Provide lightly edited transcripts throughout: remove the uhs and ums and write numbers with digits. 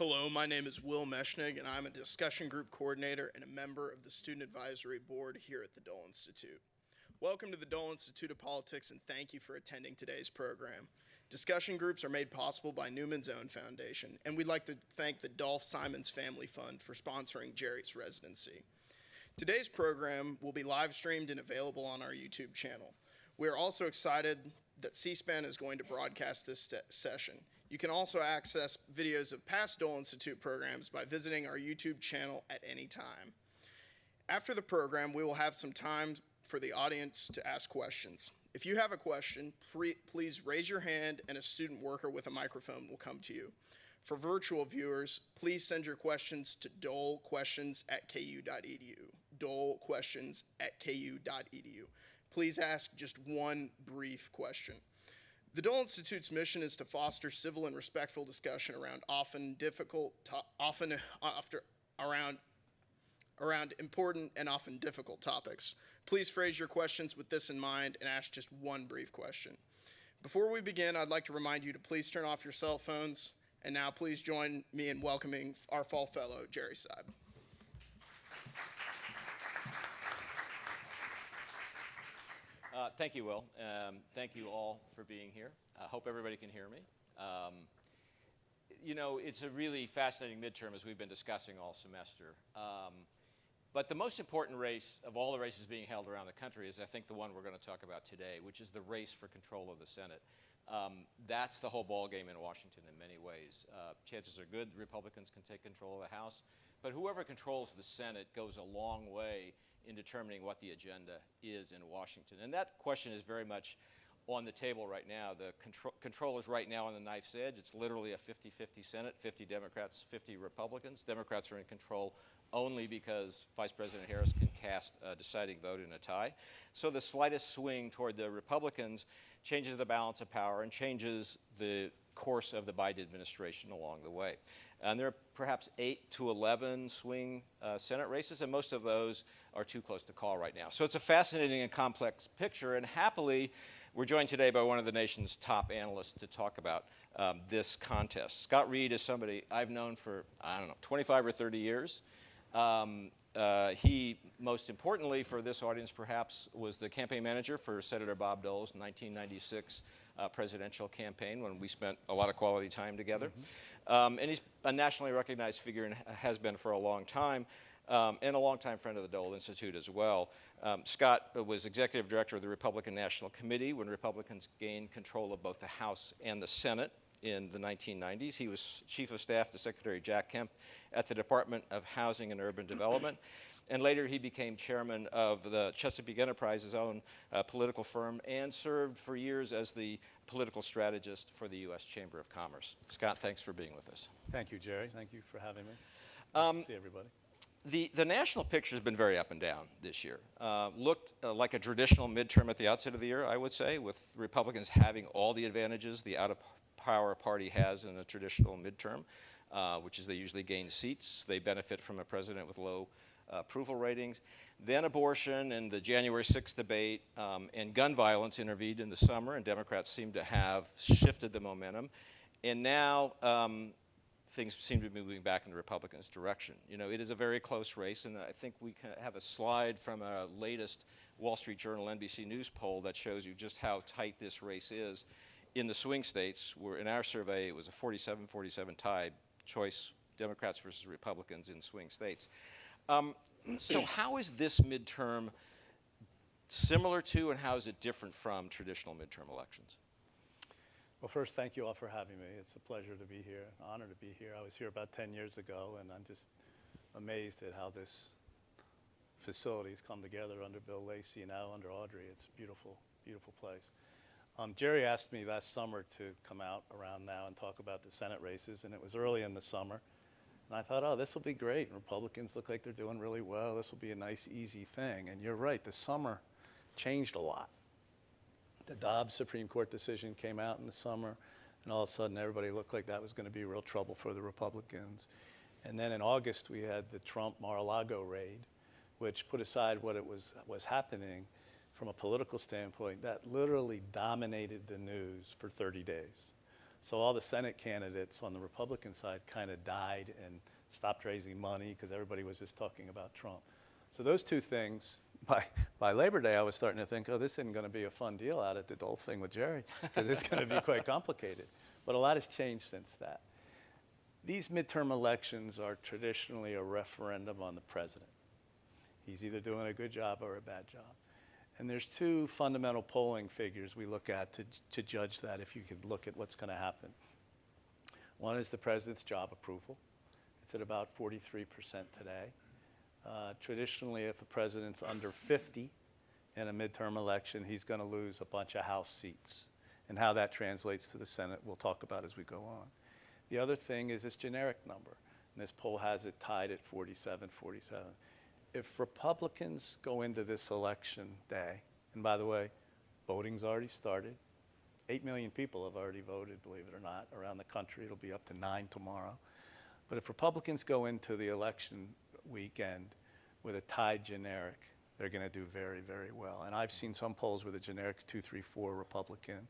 Hello, my name is Will Meshnig, and I'm a discussion group coordinator and a member of the Student Advisory Board here at the Dole Institute. Welcome to the Dole Institute of Politics, and thank you for attending today's program. Discussion groups are made possible by Newman's Own Foundation, and we'd like to thank the Dolph Simons Family Fund for sponsoring Jerry's residency. Today's program will be live streamed and available on our YouTube channel. We are also excited that C-SPAN is going to broadcast this session. You can also access videos of past Dole Institute programs by visiting our YouTube channel at any time. After the program, we will have some time for the audience to ask questions. If you have a question, please raise your hand and a student worker with a microphone will come to you. For virtual viewers, please send your questions to dolequestions@ku.edu. dolequestions@ku.edu. Please ask just one brief question. The Dole Institute's mission is to foster civil and respectful discussion around around important and often difficult topics. Please phrase your questions with this in mind and ask just one brief question. Before we begin, I'd like to remind you to please turn off your cell phones. And now please join me in welcoming our fall fellow, Jerry Seib. Thank you, Will. Thank you all for being here. I hope everybody can hear me. You know, it's a really fascinating midterm as we've been discussing all semester. But the most important race of all the races being held around the country is, I think, the one we're going to talk about today, which is the race for control of the Senate. That's the whole ballgame in Washington in many ways. Chances are good Republicans can take control of the House, but whoever controls the Senate goes a long way in determining what the agenda is in Washington. And that question is very much on the table right now. The control is right now on the knife's edge. It's literally a 50-50 Senate, 50 Democrats, 50 Republicans. Democrats are in control only because Vice President Harris can cast a deciding vote in a tie. So the slightest swing toward the Republicans changes the balance of power and changes the course of the Biden administration along the way. And there are perhaps 8 to 11 swing Senate races, and most of those are too close to call right now. So it's a fascinating and complex picture, and happily, we're joined today by one of the nation's top analysts to talk about this contest. Scott Reed is somebody I've known for, 25 or 30 years. He, most importantly for this audience perhaps, was the campaign manager for Senator Bob Dole's 1996 presidential campaign when we spent a lot of quality time together. And he's a nationally recognized figure and has been for a long time, and a longtime friend of the Dole Institute as well. Scott was executive director of the Republican National Committee when Republicans gained control of both the House and the Senate in the 1990s. He was chief of staff to Secretary Jack Kemp at the Department of Housing and Urban Development. And later he became chairman of the Chesapeake Enterprises' own political firm and served for years as the political strategist for the U.S. Chamber of Commerce. Scott, thanks for being with us. Thank you, Jerry. Thank you for having me. Nice to see everybody. The national picture has been very up and down this year. Looked like a traditional midterm at the outset of the year, I would say, with Republicans having all the advantages the out-of-power party has in a traditional midterm, which is they usually gain seats. They benefit from a president with low approval ratings. Then abortion and the January 6th debate and gun violence intervened in the summer, and Democrats seem to have shifted the momentum. And now things seem to be moving back in the Republicans' direction. You know, it is a very close race, and I think we have a slide from a latest Wall Street Journal NBC News poll that shows you just how tight this race is. In the swing states, where in our survey it was a 47-47 tie, choice Democrats versus Republicans in swing states. So how is this midterm similar to, and how is it different from traditional midterm elections? Well, first, thank you all for having me. It's a pleasure to be here, an honor to be here. I was here about 10 years ago, and I'm just amazed at how this facility has come together under Bill Lacey and now under Audrey. It's a beautiful, beautiful place. Jerry asked me last summer to come out around now and talk about the Senate races, and it was early in the summer. And I thought, oh, this will be great. Republicans look like they're doing really well. This will be a nice, easy thing. And you're right, the summer changed a lot. The Dobbs Supreme Court decision came out in the summer, and all of a sudden everybody looked like that was going to be real trouble for the Republicans. And then in August we had the Trump Mar-a-Lago raid, which put aside what was happening from a political standpoint, that literally dominated the news for 30 days. So all the Senate candidates on the Republican side kind of died and stopped raising money because everybody was just talking about Trump. So those two things, by Labor Day, I was starting to think, oh, this isn't going to be a fun deal out at the Dole thing with Jerry, because it's going to be quite complicated. But a lot has changed since that. These midterm elections are traditionally a referendum on the president. He's either doing a good job or a bad job. And there's two fundamental polling figures we look at to judge that, if you could look at what's going to happen. One is the president's job approval. It's at about 43% today. Traditionally, if a president's under 50 in a midterm election, he's going to lose a bunch of House seats. And how that translates to the Senate, we'll talk about as we go on. The other thing is this generic number. And this poll has it tied at 47. If Republicans go into this election day, and by the way, voting's already started. 8 million people have already voted, believe it or not, around the country. It'll be up to 9 tomorrow. But if Republicans go into the election weekend with a tied generic, they're going to do very, very well. And I've seen some polls where the generic's 2, 3, 4 Republican.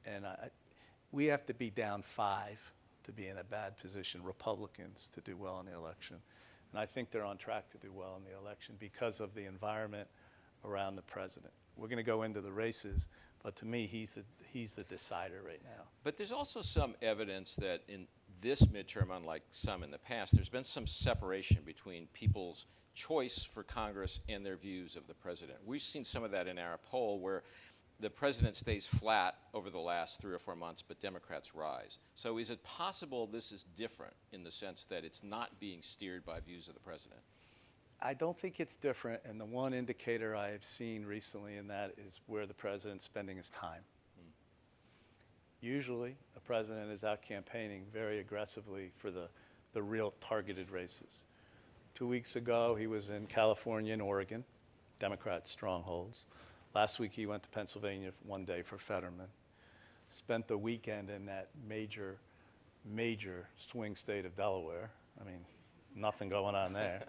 And we have to be down 5 to be in a bad position, Republicans, to do well in the election. And I think they're on track to do well in the election because of the environment around the president. We're going to go into the races, but to me, he's the decider right now. But there's also some evidence that in this midterm, unlike some in the past, there's been some separation between people's choice for Congress and their views of the president. We've seen some of that in our poll where the president stays flat over the last 3 or 4 months, but Democrats rise. So is it possible this is different in the sense that it's not being steered by views of the president? I don't think it's different, and the one indicator I have seen recently in that is where the president's spending his time. Usually, the president is out campaigning very aggressively for the real targeted races. 2 weeks ago, he was in California and Oregon, Democrat strongholds. Last week, he went to Pennsylvania one day for Fetterman. Spent the weekend in that major swing state of Delaware. I mean, nothing going on there.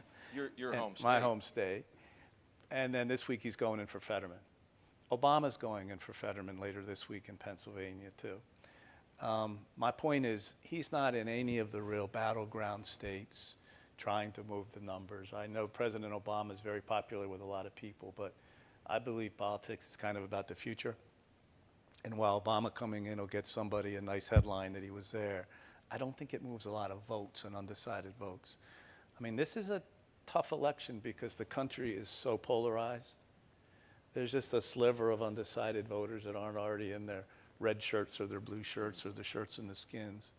Your home state. My home state. And then this week, he's going in for Fetterman. Obama's going in for Fetterman later this week in Pennsylvania, too. My point is, he's not in any of the real battleground states trying to move the numbers. I know President Obama is very popular with a lot of people, but I believe politics is kind of about the future. And while Obama coming in will get somebody a nice headline that he was there, I don't think it moves a lot of votes and undecided votes. I mean, this is a tough election because the country is so polarized. There's just a sliver of undecided voters that aren't already in their red shirts or their blue shirts or the shirts and the skins.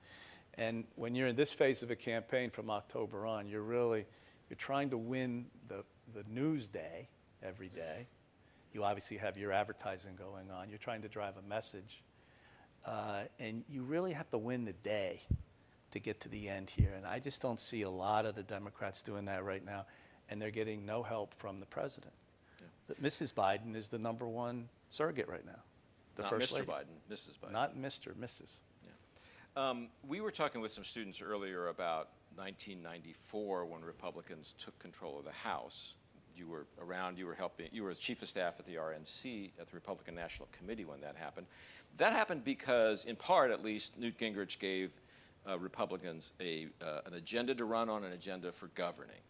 And when you're in this phase of a campaign from October on, you're trying to win the news day every day. You obviously have your advertising going on. You're trying to drive a message. And you really have to win the day to get to the end here. And I just don't see a lot of the Democrats doing that right now. And they're getting no help from the president. Yeah. Mrs. Biden is the #1 surrogate right now. Not First Mr. Lady. Biden, Mrs. Biden. Not Mr., Mrs. Yeah. We were talking with some students earlier about 1994 when Republicans took control of the House. You were around, you were chief of staff at the RNC, at the Republican National Committee when that happened. That happened because, in part at least, Newt Gingrich gave Republicans an agenda to run on, an agenda for governing.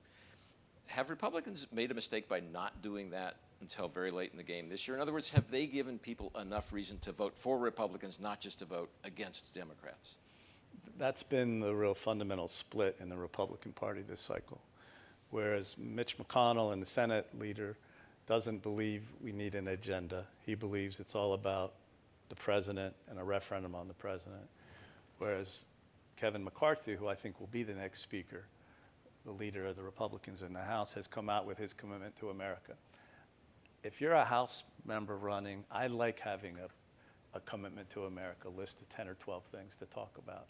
Have Republicans made a mistake by not doing that until very late in the game this year? In other words, have they given people enough reason to vote for Republicans, not just to vote against Democrats? That's been the real fundamental split in the Republican Party this cycle. Whereas Mitch McConnell, and the Senate leader, doesn't believe we need an agenda. He believes it's all about the president and a referendum on the president. Whereas Kevin McCarthy, who I think will be the next speaker, the leader of the Republicans in the House, has come out with his commitment to America. If you're a House member running, I like having a commitment to America, a list of 10 or 12 things to talk about.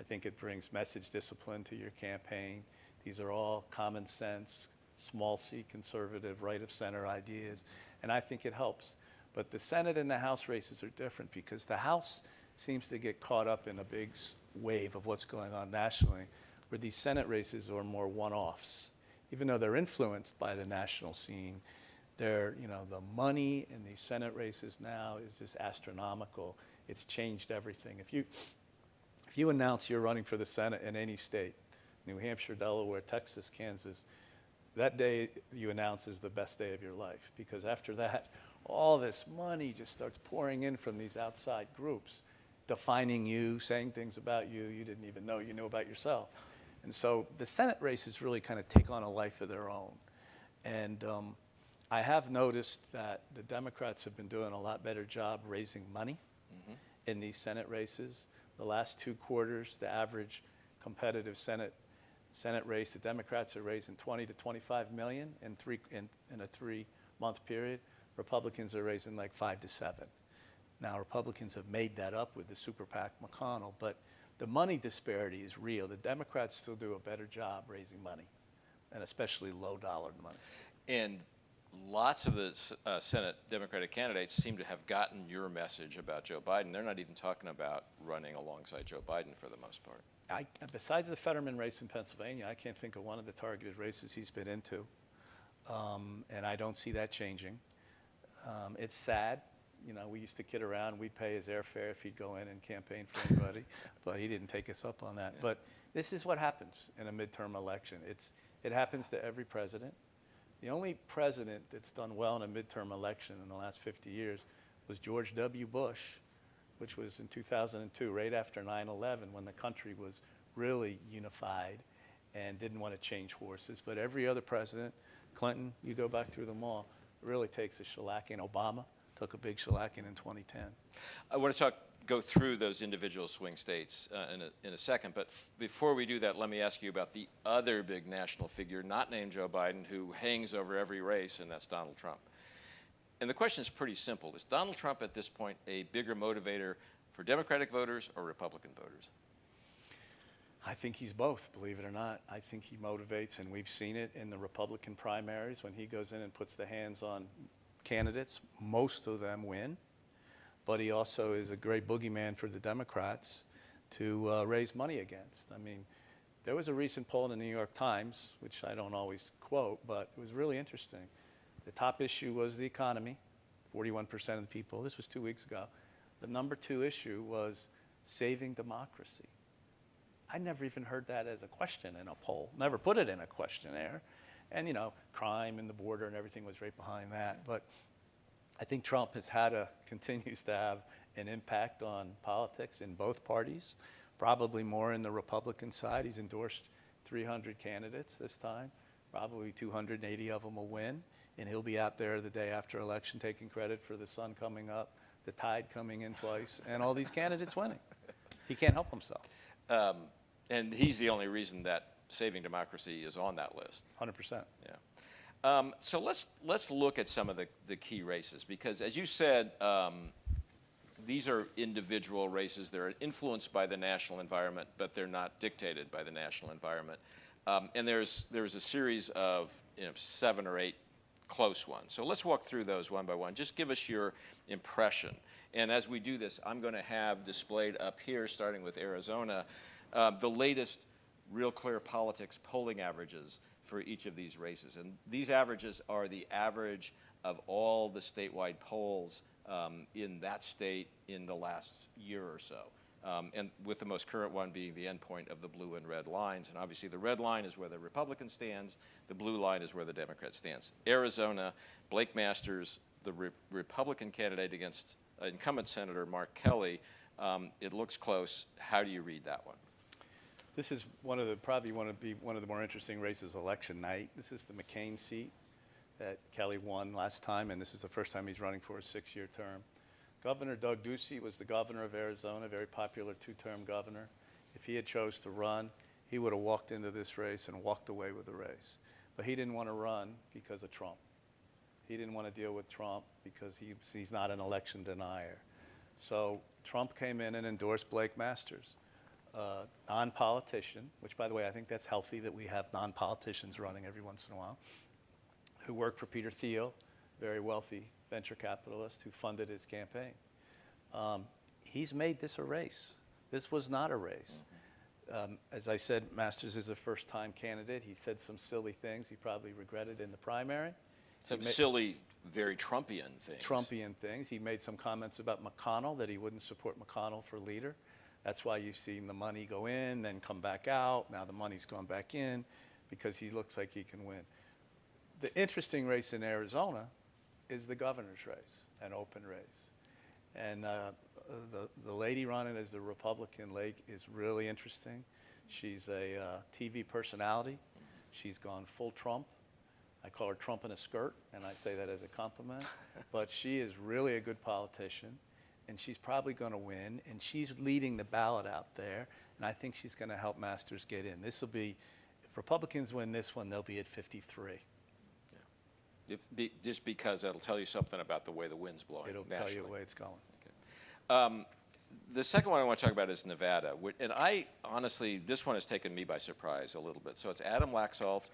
I think it brings message discipline to your campaign. These are all common sense, small c conservative, right of center ideas, and I think it helps. But the Senate and the House races are different because the House seems to get caught up in a big wave of what's going on nationally, where these Senate races are more one-offs. Even though they're influenced by the national scene, the money in these Senate races now is just astronomical. It's changed everything. If you announce you're running for the Senate in any state, New Hampshire, Delaware, Texas, Kansas, that day you announce is the best day of your life, because after that, all this money just starts pouring in from these outside groups, defining you, saying things about you you didn't even know you knew about yourself. And so the Senate races really kind of take on a life of their own. And I have noticed that the Democrats have been doing a lot better job raising money in these Senate races. The last 2 quarters, the average competitive Senate race, the Democrats are raising 20 to 25 million in a 3-month period. Republicans are raising like 5 to 7. Now, Republicans have made that up with the super PAC McConnell, but the money disparity is real. The Democrats still do a better job raising money, and especially low-dollar money. And lots of the Senate Democratic candidates seem to have gotten your message about Joe Biden. They're not even talking about running alongside Joe Biden for the most part. Besides the Fetterman race in Pennsylvania, I can't think of one of the targeted races he's been into, and I don't see that changing. It's sad. You know, we used to kid around. We'd pay his airfare if he'd go in and campaign for anybody, but he didn't take us up on that. Yeah. But this is what happens in a midterm election. It happens to every president. The only president that's done well in a midterm election in the last 50 years was George W. Bush, which was in 2002, right after 9/11, when the country was really unified and didn't want to change horses. But every other president, Clinton, you go back through them all, really takes a shellacking. Obama took a big shellacking in 2010. I want to go through those individual swing states in a second, but before we do that, let me ask you about the other big national figure, not named Joe Biden, who hangs over every race, and that's Donald Trump. And the question is pretty simple. Is Donald Trump at this point a bigger motivator for Democratic voters or Republican voters? I think he's both, believe it or not. I think he motivates, and we've seen it in the Republican primaries when he goes in and puts the hands on candidates. Most of them win, but he also is a great boogeyman for the Democrats to raise money against. I mean, there was a recent poll in the New York Times, which I don't always quote, but it was really interesting. The top issue was the economy, 41% of the people. This was 2 weeks ago. The number 2 issue was saving democracy. I never even heard that as a question in a poll, never put it in a questionnaire. And, you know, crime and the border and everything was right behind that. But I think Trump continues to have an impact on politics in both parties, probably more in the Republican side. He's endorsed 300 candidates this time. Probably 280 of them will win. And he'll be out there the day after election taking credit for the sun coming up, the tide coming in twice, and all these candidates winning. He can't help himself. And he's the only reason that saving democracy is on that list. 100%. Yeah. So let's look at some of the key races, because as you said, these are individual races. They're influenced by the national environment, but they're not dictated by the national environment. And there's a series of 7 or 8 close ones. So let's walk through those one by one. Just give us your impression. And as we do this, I'm going to have displayed up here, starting with Arizona, the latest Real Clear Politics polling averages for each of these races. And these averages are the average of all the statewide polls in that state in the last year or so. And with the most current one being the endpoint of the blue and red lines. And obviously the red line is where the Republican stands, the blue line is where the Democrat stands. Arizona, Blake Masters, the Republican candidate against incumbent Senator Mark Kelly, it looks close. How do you read that one? This is probably one of the more interesting races election night. This is the McCain seat that Kelly won last time, and this is the first time he's running for a 6-year term. Governor Doug Ducey was the governor of Arizona, very popular 2-term governor. If he had chose to run, he would have walked into this race and walked away with the race. But he didn't want to run because of Trump. He didn't want to deal with Trump because he's not an election denier. So Trump came in and endorsed Blake Masters, non-politician, which, by the way, I think that's healthy that we have non-politicians running every once in a while, who worked for Peter Thiel, very wealthy venture capitalist who funded his campaign. He's made this a race. This was not a race. As I said, Masters is a first-time candidate. He said some silly things he probably regretted in the primary. Some silly, very Trumpian things. Trumpian things. He made some comments about McConnell, that he wouldn't support McConnell for leader. That's why you've seen the money go in, then come back out. Now the money's gone back in because he looks like he can win. The interesting race in Arizona is the governor's race, an open race. And the lady running as the Republican Lake is really interesting. She's a TV personality. She's gone full Trump. I call her Trump in a skirt, and I say that as a compliment. But she is really a good politician, and she's probably going to win, and she's leading the ballot out there, and I think she's going to help Masters get in. This will be, if Republicans win this one, they'll be at 53. Just because that'll tell you something about the way the wind's blowing It'll nationally. tell you the way it's going. Okay. The second one I want to talk about is Nevada. And I, honestly, this one has taken me by surprise a little bit. So it's Adam Laxalt,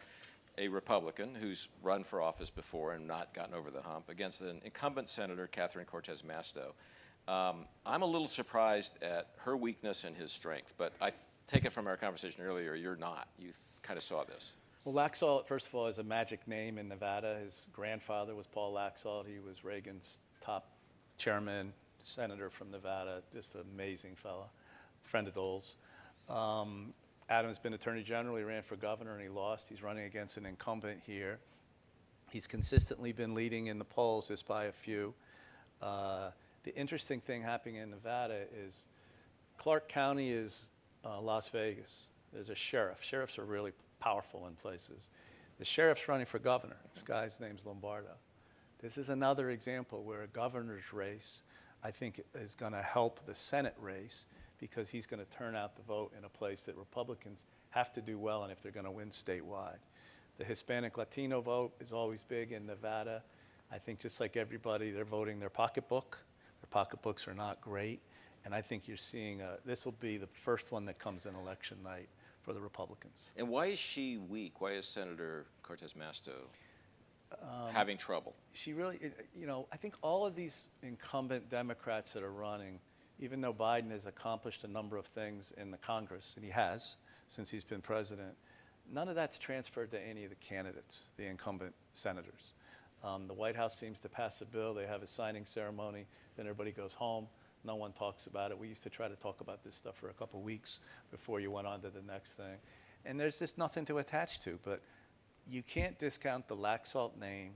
a Republican who's run for office before and not gotten over the hump, against an incumbent Senator, Catherine Cortez Masto. I'm a little surprised at her weakness and his strength, but I take it from our conversation earlier, you're not. You kind of saw this. Well, Laxalt, first of all, is a magic name in Nevada. His grandfather was Paul Laxalt. He was Reagan's top chairman, senator from Nevada, just an amazing fellow, friend of Dole's. Adam's been attorney general. He ran for governor and he lost. He's running against an incumbent here. He's consistently been leading in the polls just by a few. The interesting thing happening in Nevada is Clark County is Las Vegas. There's a sheriff. Sheriffs are really powerful in places. The sheriff's running for governor. This guy's name's Lombardo. This is another example where a governor's race, I think, is going to help the Senate race because he's going to turn out the vote in a place that Republicans have to do well in if they're going to win statewide. The Hispanic Latino vote is always big in Nevada. I think just like everybody, they're voting their pocketbook. Their pocketbooks are not great. And I think you're seeing, this will be the first one that comes in election night for the Republicans. And why is she weak? Why is Senator Cortez Masto having trouble? She really, I think all of these incumbent Democrats that are running, even though Biden has accomplished a number of things in the Congress, and he has since he's been president, none of that's transferred to any of the candidates, the incumbent senators. The White House seems to pass a bill. They have a signing ceremony. Then everybody goes home. No one talks about it. We used to try to talk about this stuff for a couple weeks before you went on to the next thing. And there's just nothing to attach to. But you can't discount the Laxalt name.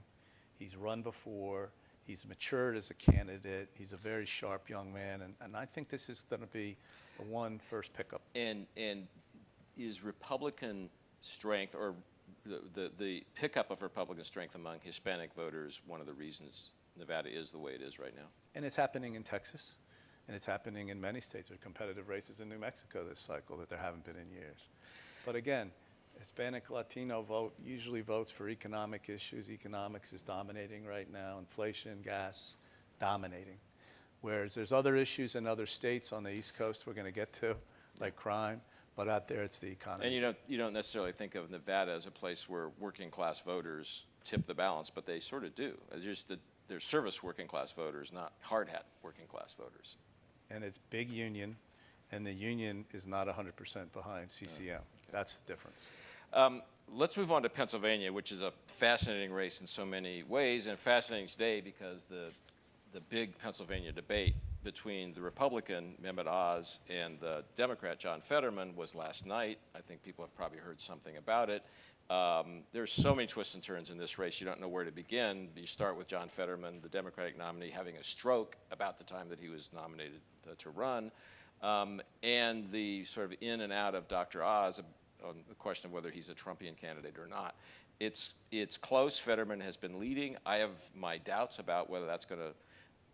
He's run before. He's matured as a candidate. He's a very sharp young man. And I think this is going to be the one first pickup. And is Republican strength, or the pickup of Republican strength among Hispanic voters, one of the reasons Nevada is the way it is right now? And it's happening in Texas. And it's happening in many states. There are competitive races in New Mexico this cycle that there haven't been in years. But again, Hispanic Latino vote usually votes for economic issues. Economics is dominating right now. Inflation, gas, dominating. Whereas there's other issues in other states on the East Coast we're going to get to, like crime. But out there, it's the economy. And you don't necessarily think of Nevada as a place where working class voters tip the balance, but they sort of do. They're service working class voters, not hard hat working class voters. And it's big union, and the union is not 100% behind CCM. Okay. That's the difference. Let's move on to Pennsylvania, which is a fascinating race in so many ways, and fascinating today because the big Pennsylvania debate between the Republican, Mehmet Oz, and the Democrat, John Fetterman, was last night. I think people have probably heard something about it. There's so many twists and turns in this race, you don't know where to begin. You start with John Fetterman, the Democratic nominee, having a stroke about the time that he was nominated to run, and the sort of in and out of Dr. Oz on the question of whether he's a Trumpian candidate or not. It's close. Fetterman has been leading. I have my doubts about whether that's going to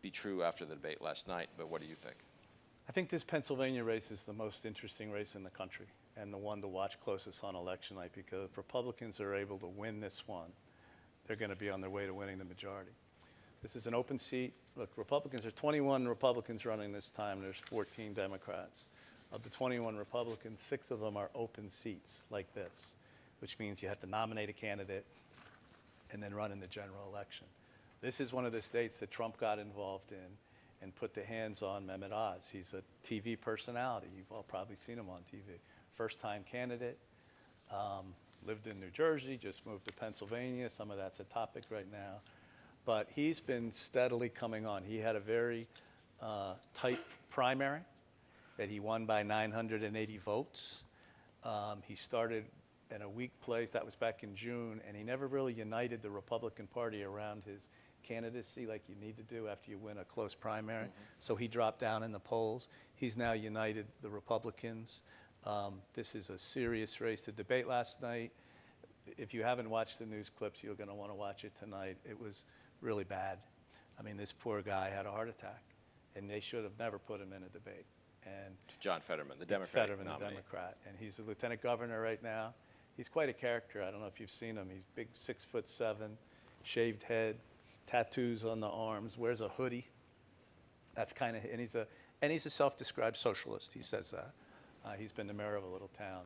be true after the debate last night, but what do you think? I think this Pennsylvania race is the most interesting race in the country and the one to watch closest on election night, because if Republicans are able to win this one, they're going to be on their way to winning the majority. This is an open seat. Look, Republicans, there are 21 Republicans running this time. There's 14 Democrats. Of the 21 Republicans, 6 of them are open seats like this, which means you have to nominate a candidate and then run in the general election. This is one of the states that Trump got involved in and put the hands on Mehmet Oz. He's a TV personality. You've all probably seen him on TV. First-time candidate, lived in New Jersey, just moved to Pennsylvania. Some of that's a topic right now. But he's been steadily coming on. He had a very tight primary. that he won by 980 votes. He started in a weak place. That was back in June, and he never really united the Republican Party around his candidacy like you need to do after you win a close primary. So he dropped down in the polls. He's now united the Republicans. This is a serious race. The debate last night, if you haven't watched the news clips, you're going to want to watch it tonight. It was really bad. I mean, this poor guy had a heart attack, and they should have never put him in a debate. And John Fetterman, the Democratic nominee. The Democrat, and he's the lieutenant governor right now. He's quite a character. I don't know if you've seen him. He's big, 6'7", shaved head, tattoos on the arms, wears a hoodie. That's kind of, and he's a self-described socialist. He says that. He's been the mayor of a little town.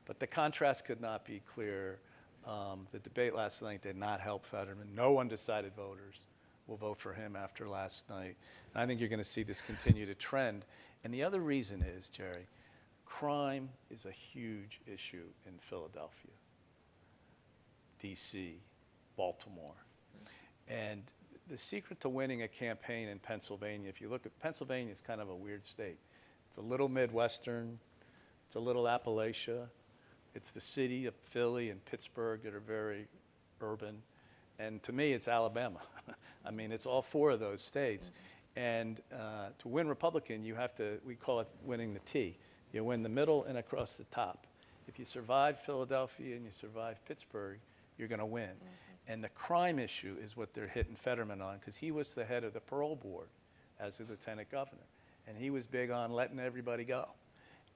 But the contrast could not be clearer. The debate last night did not help Fetterman. No undecided voters will vote for him after last night. And I think you're going to see this continue to trend. And the other reason is, Jerry, crime is a huge issue in Philadelphia, D.C., Baltimore. And the secret to winning a campaign in Pennsylvania, if you look at Pennsylvania, is kind of a weird state. It's a little Midwestern. It's a little Appalachia. It's the city of Philly and Pittsburgh that are very urban. And to me, it's Alabama. I mean, it's all four of those states. And to win Republican, you have to, we call it winning the T. You win the middle and across the top. If you survive Philadelphia and you survive Pittsburgh, you're going to win. And the crime issue is what they're hitting Fetterman on, because he was the head of the parole board as a lieutenant governor. And he was big on letting everybody go.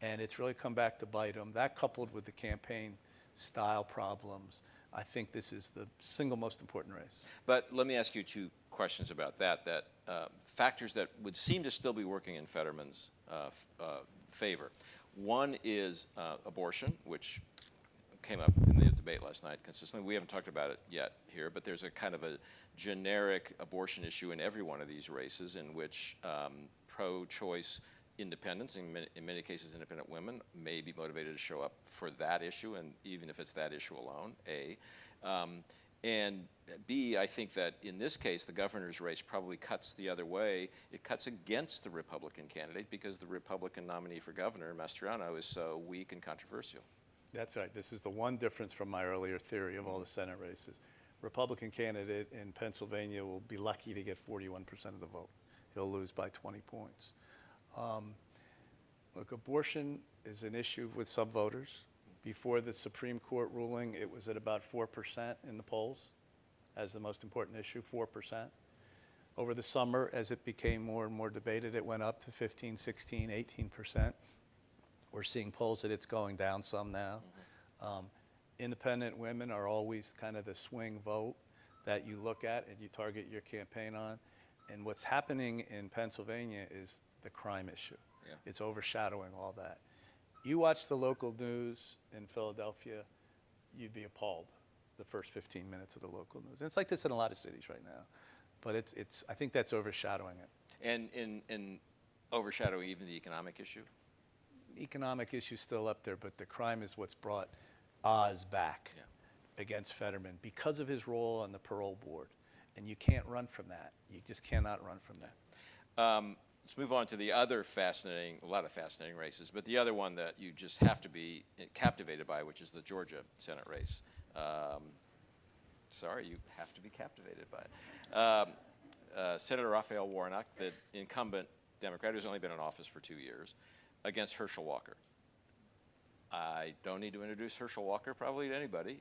And it's really come back to bite him. That coupled with the campaign style problems, I think this is the single most important race. But let me ask you two questions about that factors that would seem to still be working in Fetterman's favor. One is abortion, which came up in the debate last night consistently. We haven't talked about it yet here, but there's a kind of a generic abortion issue in every one of these races in which pro-choice independents, in many cases independent women, may be motivated to show up for that issue, and even if it's that issue alone, A. And B, I think that in this case, the governor's race probably cuts the other way. It cuts against the Republican candidate because the Republican nominee for governor, Mastriano, is so weak and controversial. That's right. This is the one difference from my earlier theory of all the Senate races. Republican candidate in Pennsylvania will be lucky to get 41% of the vote. He'll lose by 20 points. Look, abortion is an issue with some voters. Before the Supreme Court ruling, it was at about 4% in the polls as the most important issue, 4%. Over the summer, as it became more and more debated, it went up to 15, 16, 18%. We're seeing polls that it's going down some now. Independent women are always kind of the swing vote that you look at and you target your campaign on. And what's happening in Pennsylvania is the crime issue. Yeah. It's overshadowing all that. You watch the local news in Philadelphia, you'd be appalled the first 15 minutes of the local news. And it's like this in a lot of cities right now. But I think that's overshadowing it. And in overshadowing even the economic issue? Economic issue still up there, but the crime is what's brought Oz back against Fetterman because of his role on the parole board. And you can't run from that. You just cannot run from that. Let's move on to the other fascinating, a lot of fascinating races, but the other one that you just have to be captivated by, which is the Georgia Senate race. Sorry, you have to be captivated by it. Senator Raphael Warnock, the incumbent Democrat who's only been in office for 2 years, against Herschel Walker. I don't need to introduce Herschel Walker probably to anybody.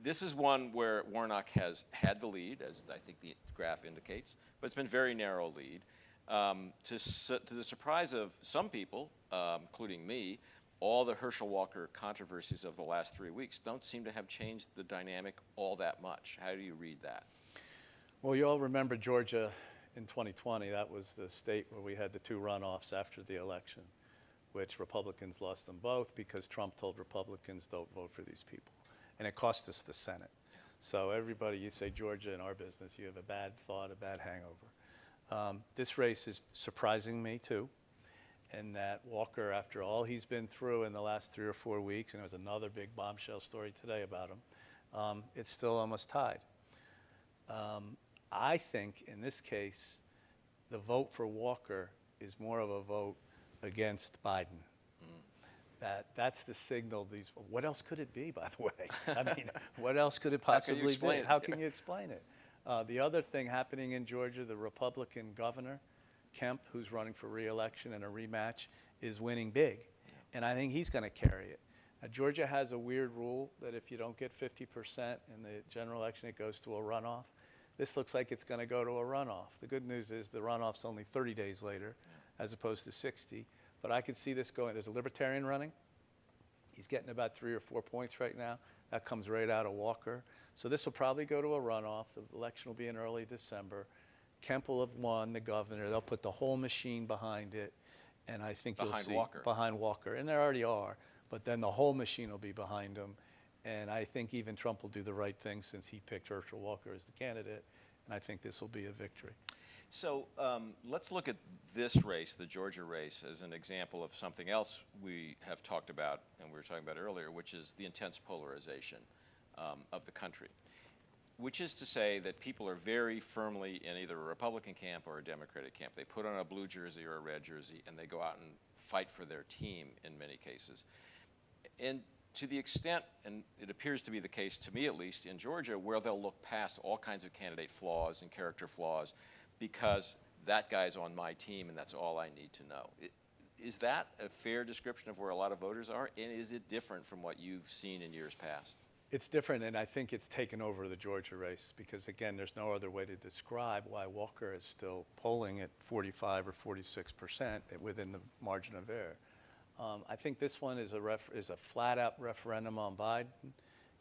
This is one where Warnock has had the lead, as I think the graph indicates, but it's been a very narrow lead. To the surprise of some people, including me, all the Herschel Walker controversies of the last 3 weeks don't seem to have changed the dynamic all that much. How do you read that? Well, you all remember Georgia in 2020. That was the state where we had the 2 runoffs after the election, which Republicans lost them both because Trump told Republicans don't vote for these people. And it cost us the Senate. So everybody, you say Georgia in our business, you have a bad thought, a bad hangover. This race is surprising me too, and that Walker, after all he's been through in the last 3 or 4 weeks, and there was another big bombshell story today about him, it's still almost tied. I think in this case, the vote for Walker is more of a vote against Biden. That's the signal. What else could it be, by the way? I mean, what else could it possibly be? How can you explain it? The other thing happening in Georgia, the Republican governor, Kemp, who's running for re-election in a rematch, is winning big. And I think he's going to carry it. Now, Georgia has a weird rule that if you don't get 50% in the general election, it goes to a runoff. This looks like it's going to go to a runoff. The good news is the runoff's only 30 days later, as opposed to 60. But I could see this going. There's a libertarian running. He's getting about 3 or 4 points right now. That comes right out of Walker. So this will probably go to a runoff. The election will be in early December. Kemp will have won, the governor. They'll put the whole machine behind it. And I think you'll see behind Walker. And there already are. But then the whole machine will be behind him. And I think even Trump will do the right thing since he picked Herschel Walker as the candidate. And I think this will be a victory. So let's look at this race, the Georgia race, as an example of something else we have talked about, and we were talking about earlier, which is the intense polarization of the country, which is to say that people are very firmly in either a Republican camp or a Democratic camp. They put on a blue jersey or a red jersey, and they go out and fight for their team in many cases. And to the extent, and it appears to be the case, to me at least, in Georgia, where they'll look past all kinds of candidate flaws and character flaws, because that guy's on my team and that's all I need to know. Is that a fair description of where a lot of voters are? And is it different from what you've seen in years past? It's different, and I think it's taken over the Georgia race because, again, there's no other way to describe why Walker is still polling at 45 or 46% within the margin of error. I think this one is a flat-out referendum on Biden.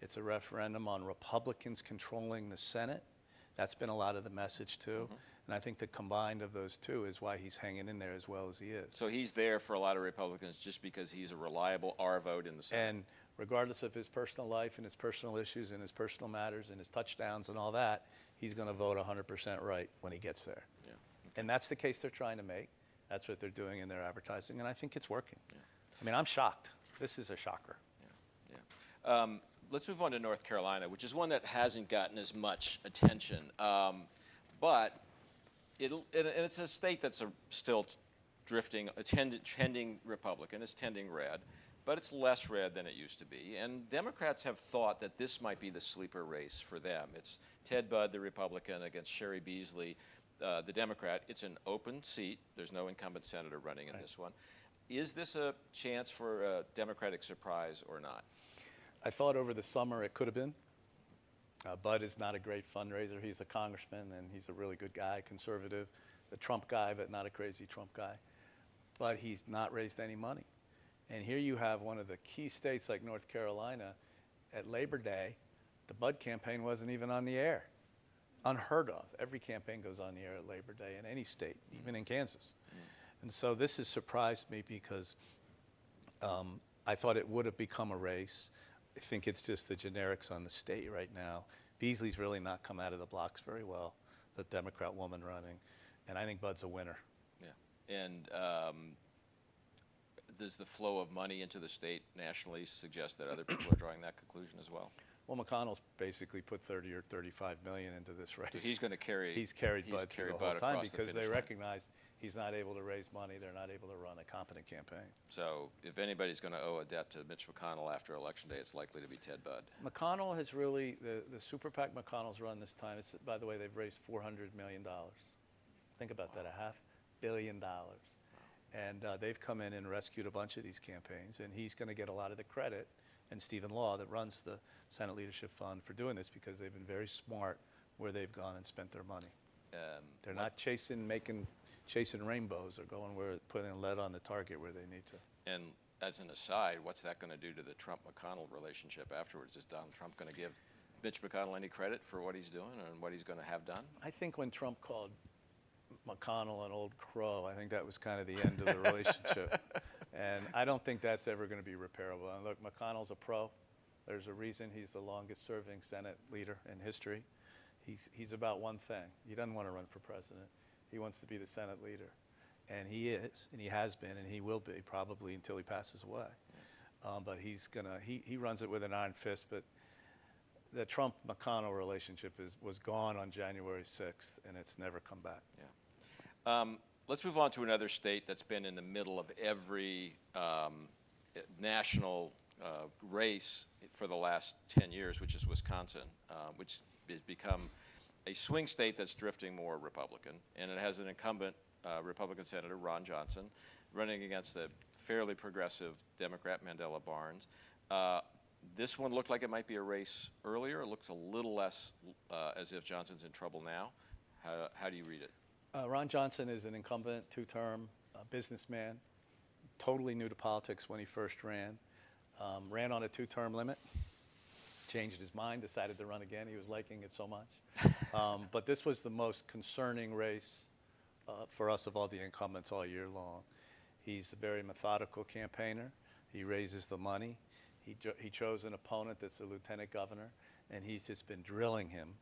It's a referendum on Republicans controlling the Senate. That's been a lot of the message, too. And I think the combined of those two is why he's hanging in there as well as he is. So he's there for a lot of Republicans just because he's a reliable R vote in the Senate. And regardless of his personal life and his personal issues and his personal matters and his touchdowns and all that, he's going to vote 100% right when he gets there. Yeah. Okay. And that's the case they're trying to make. That's what they're doing in their advertising, and I think it's working. Yeah. I mean, I'm shocked. This is a shocker. Yeah. Yeah. Let's move on to North Carolina, which is one that hasn't gotten as much attention. But it's a state that's still drifting, tending Republican. It's tending red, but it's less red than it used to be. And Democrats have thought that this might be the sleeper race for them. It's Ted Budd, the Republican, against Sherry Beasley, the Democrat. It's an open seat. There's no incumbent senator running in this one. Is this a chance for a Democratic surprise or not? I thought over the summer it could have been. Budd is not a great fundraiser. He's a congressman, and he's a really good guy, conservative, a Trump guy, but not a crazy Trump guy. But he's not raised any money. And here you have one of the key states like North Carolina. At Labor Day, the Budd campaign wasn't even on the air. Unheard of. Every campaign goes on the air at Labor Day in any state, even in Kansas. And so this has surprised me because I thought it would have become a race. I think it's just the generics on the state right now. Beasley's really not come out of the blocks very well, the Democrat woman running, and I think Budd's a winner. Yeah, and does the flow of money into the state nationally suggest that other people are drawing that conclusion as well? Well, McConnell's basically put 30 or 35 million into this race. So he's going to carry. He's carried Budd through the whole time because they line. Recognized he's not able to raise money. They're not able to run a competent campaign. So if anybody's going to owe a debt to Mitch McConnell after Election Day, it's likely to be Ted Budd. McConnell has really, the super PAC McConnell's run this time, by the way, they've raised $400 million. Think about that, $500 million. Wow. And they've come in and rescued a bunch of these campaigns, and he's going to get a lot of the credit, and Stephen Law that runs the Senate Leadership Fund for doing this because they've been very smart where they've gone and spent their money. They're not chasing rainbows. They're going putting lead on the target where they need to. And as an aside, what's that going to do to the Trump-McConnell relationship afterwards? Is Donald Trump going to give Mitch McConnell any credit for what he's doing and what he's going to have done? I think when Trump called McConnell an old crow, I think that was kind of the end of the relationship. And I don't think that's ever going to be repairable. And look, McConnell's a pro. There's a reason he's the longest serving Senate leader in history. He's about one thing. He doesn't want to run for president. He wants to be the Senate leader. And he is, and he has been, and he will be probably until he passes away. But he runs it with an iron fist. But the Trump-McConnell relationship was gone on January 6th, and it's never come back. Yeah. Let's move on to another state that's been in the middle of every national race for the last 10 years, which is Wisconsin, which has become a swing state that's drifting more Republican. And it has an incumbent Republican Senator, Ron Johnson, running against a fairly progressive Democrat, Mandela Barnes. This one looked like it might be a race earlier. It looks a little less as if Johnson's in trouble now. How do you read it? Ron Johnson is an incumbent, two-term businessman, totally new to politics when he first ran. Ran on a two-term limit, changed his mind, decided to run again. He was liking it so much. But this was the most concerning race for us of all the incumbents all year long. He's a very methodical campaigner. He raises the money. He chose an opponent that's a lieutenant governor, and he's just been drilling him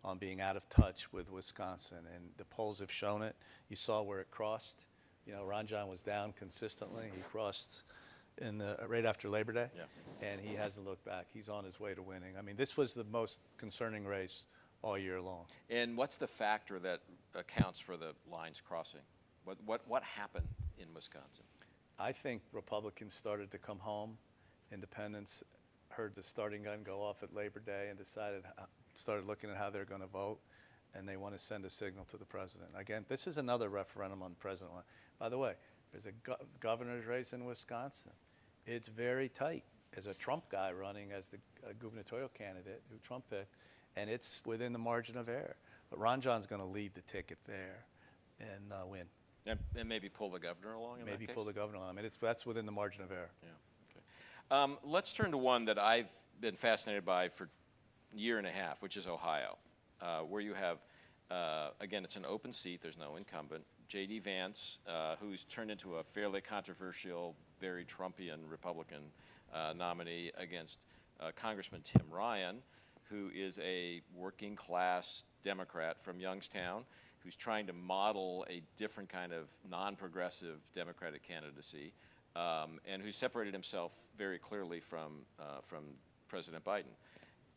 on being out of touch with Wisconsin. And the polls have shown it. You saw where it crossed. You know, Ron John was down consistently. He crossed right after Labor Day, and he hasn't looked back. He's on his way to winning. I mean, this was the most concerning race all year long. And what's the factor that accounts for the lines crossing? What happened in Wisconsin? I think Republicans started to come home. Independents heard the starting gun go off at Labor Day and started looking at how they're going to vote, and they want to send a signal to the president. Again, this is another referendum on the president. By the way, there's a governor's race in Wisconsin. It's very tight. There's a Trump guy running as the gubernatorial candidate who Trump picked, and it's within the margin of error. But Ron John's going to lead the ticket there and win. And maybe pull the governor along in that case? Maybe pull the governor along. I mean, that's within the margin of error. Yeah. Okay. Let's turn to one that I've been fascinated by for a year and a half, which is Ohio, where you have, again, it's an open seat. There's no incumbent. J.D. Vance, who's turned into a fairly controversial, very Trumpian Republican nominee against Congressman Tim Ryan, who is a working class Democrat from Youngstown, who's trying to model a different kind of non-progressive Democratic candidacy, and who separated himself very clearly from President Biden.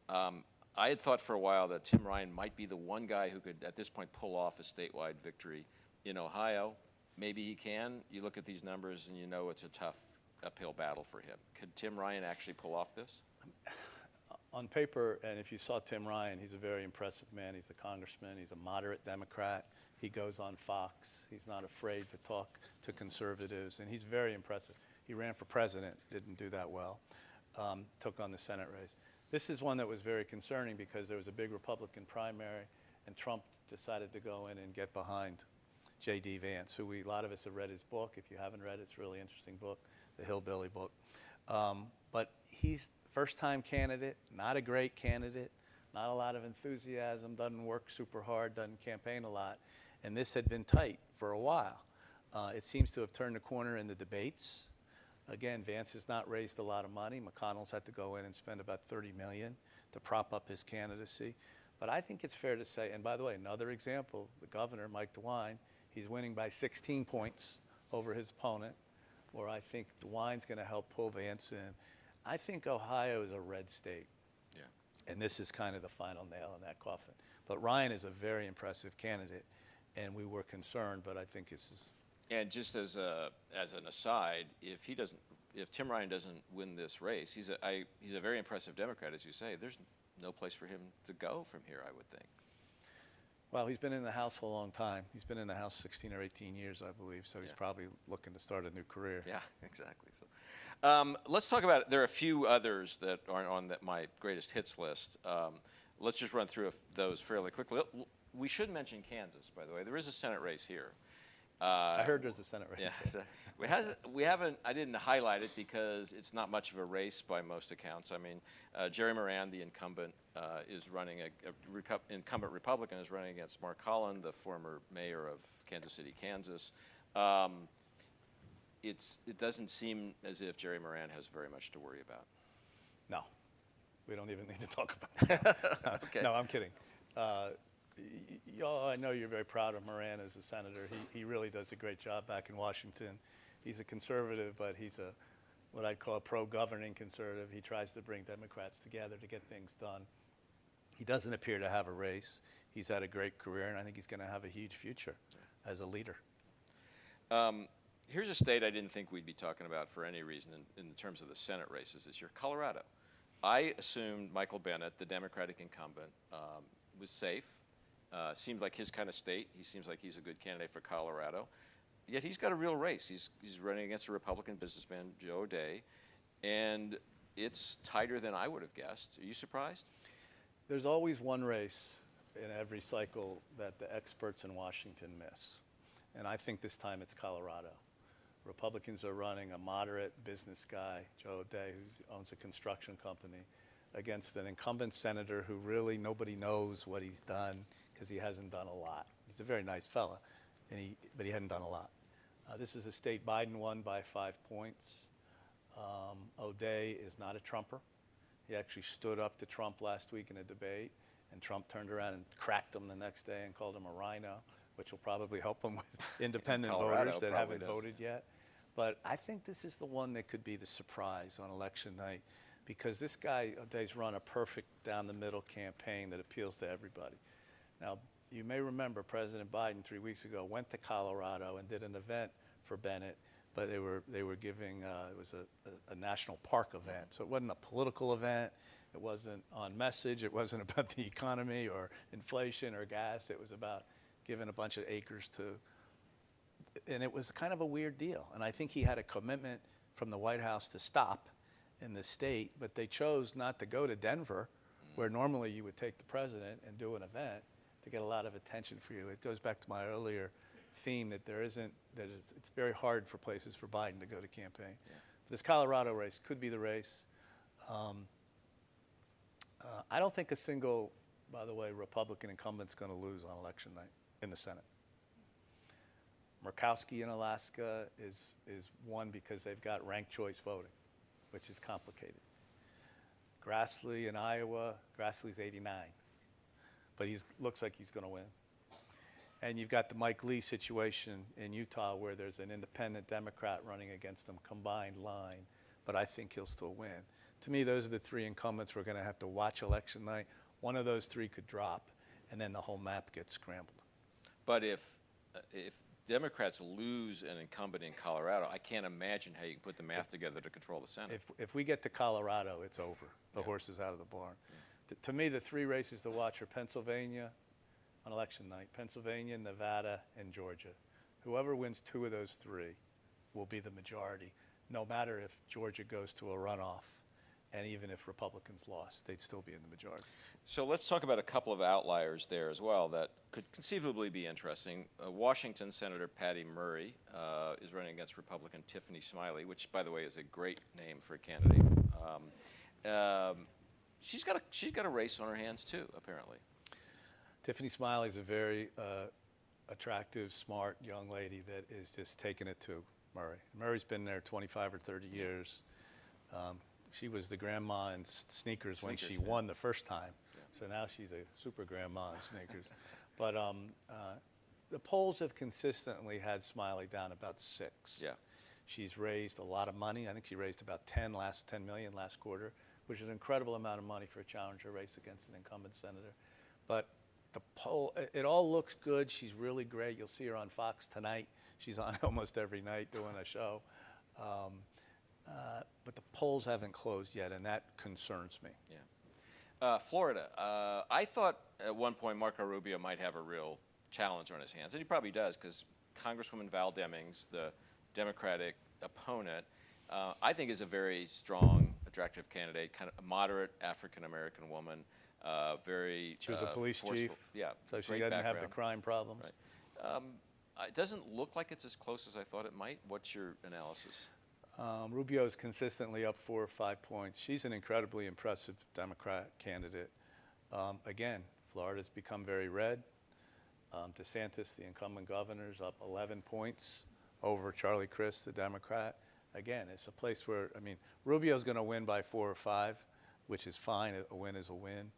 I had thought for a while that Tim Ryan might be the one guy who could, at this point, pull off a statewide victory in Ohio. Maybe he can. You look at these numbers and you know it's a tough uphill battle for him. Could Tim Ryan actually pull off this? On paper, and if you saw Tim Ryan, he's a very impressive man. He's a congressman. He's a moderate Democrat. He goes on Fox. He's not afraid to talk to conservatives, and he's very impressive. He ran for president, didn't do that well, took on the Senate race. This is one that was very concerning because there was a big Republican primary, and Trump decided to go in and get behind J.D. Vance, who a lot of us have read his book. If you haven't read it, it's a really interesting book, the Hillbilly book. But he's first-time candidate, not a great candidate, not a lot of enthusiasm, doesn't work super hard, doesn't campaign a lot. And this had been tight for a while. It seems to have turned the corner in the debates. Again, Vance has not raised a lot of money. McConnell's had to go in and spend about $30 million to prop up his candidacy. But I think it's fair to say, and by the way, another example, the governor, Mike DeWine, he's winning by 16 points over his opponent, where I think DeWine's going to help pull Vance in. I think Ohio is a red state. Yeah. And this is kind of the final nail in that coffin. But Ryan is a very impressive candidate, and we were concerned, but I think this is. And just as an aside, if Tim Ryan doesn't win this race, he's a very impressive Democrat, as you say. There's no place for him to go from here, I would think. Well, he's been in the House a long time. He's been in the House 16 or 18 years, I believe, so he's probably looking to start a new career. Yeah, exactly. So, let's talk about it. There are a few others that aren't on my greatest hits list. Let's just run through those fairly quickly. We should mention Kansas, by the way. There is a Senate race here. I heard there's a Senate race. Yeah, so we haven't. I didn't highlight it because it's not much of a race by most accounts. I mean, Jerry Moran, the incumbent, is running incumbent Republican, is running against Mark Holland, the former mayor of Kansas City, Kansas. It doesn't seem as if Jerry Moran has very much to worry about. No, we don't even need to talk about that. Okay. No, I'm kidding. I know you're very proud of Moran as a senator. He really does a great job back in Washington. He's a conservative, but he's what I'd call a pro-governing conservative. He tries to bring Democrats together to get things done. He doesn't appear to have a race. He's had a great career, and I think he's going to have a huge future as a leader. Here's a state I didn't think we'd be talking about for any reason in terms of the Senate races this year, Colorado. I assumed Michael Bennet, the Democratic incumbent, was safe. Seems like his kind of state. He seems like he's a good candidate for Colorado. Yet he's got a real race. He's running against a Republican businessman, Joe O'Dea, and it's tighter than I would have guessed. Are you surprised? There's always one race in every cycle that the experts in Washington miss. And I think this time it's Colorado. Republicans are running a moderate business guy, Joe O'Dea, who owns a construction company, against an incumbent senator who really nobody knows what he's done because he hasn't done a lot. He's a very nice fella, but he hadn't done a lot. This is a state Biden won by 5 points. O'Dea is not a Trumper. He actually stood up to Trump last week in a debate, and Trump turned around and cracked him the next day and called him a rhino, which will probably help him with independent voters that haven't voted yet. But I think this is the one that could be the surprise on election night, because this guy, O'Dea's run a perfect down-the-middle campaign that appeals to everybody. Now, you may remember President Biden 3 weeks ago went to Colorado and did an event for Bennett, but they were giving, it was a national park event. So it wasn't a political event. It wasn't on message. It wasn't about the economy or inflation or gas. It was about giving a bunch of acres to, and it was kind of a weird deal. And I think he had a commitment from the White House to stop in the state, but they chose not to go to Denver, where normally you would take the president and do an event to get a lot of attention for you. It goes back to my earlier theme that it's very hard for places for Biden to go to campaign. Yeah. This Colorado race could be the race. I don't think a single, by the way, Republican incumbent's going to lose on election night in the Senate. Murkowski in Alaska is one because they've got ranked choice voting, which is complicated. Grassley in Iowa, Grassley's 89, but he looks like he's going to win. And you've got the Mike Lee situation in Utah where there's an independent Democrat running against them, combined line, but I think he'll still win. To me, those are the three incumbents we're going to have to watch election night. One of those three could drop, and then the whole map gets scrambled. But if Democrats lose an incumbent in Colorado, I can't imagine how you can put the math together to control the Senate. If we get to Colorado, it's over. The horse is out of the barn. Yeah. To me, the three races to watch are Pennsylvania on election night, Pennsylvania, Nevada, and Georgia. Whoever wins two of those three will be the majority, no matter if Georgia goes to a runoff. And even if Republicans lost, they'd still be in the majority. So let's talk about a couple of outliers there as well that could conceivably be interesting. Washington Senator Patty Murray is running against Republican Tiffany Smiley, which, by the way, is a great name for a candidate. She's got a race on her hands too, apparently. Tiffany Smiley is a very attractive, smart young lady that is just taking it to Murray. Murray's been there 25 or 30 years. She was the grandma in sneakers when she won the first time. Yeah. So now she's a super grandma in sneakers. But the polls have consistently had Smiley down about 6. Yeah. She's raised a lot of money. I think she raised about 10 million last quarter, which is an incredible amount of money for a challenger race against an incumbent senator. But the poll, it all looks good. She's really great. You'll see her on Fox tonight. She's on almost every night doing a show. But the polls haven't closed yet, and that concerns me. Yeah. Florida. I thought at one point Marco Rubio might have a real challenge on his hands, and he probably does, because Congresswoman Val Demings, the Democratic opponent, I think is a very strong, attractive candidate, kind of a moderate African-American woman, very She was a police forceful. chief, Yeah, so she doesn't have the crime problems. Right. It doesn't look like it's as close as I thought it might. What's your analysis? Rubio's consistently up 4 or 5 points. She's an incredibly impressive Democrat candidate. Again, Florida's become very red. DeSantis, the incumbent governor, is up 11 points over Charlie Crist, the Democrat. Again, it's a place where, I mean, Rubio's going to win by 4 or 5, which is fine. A win is a win.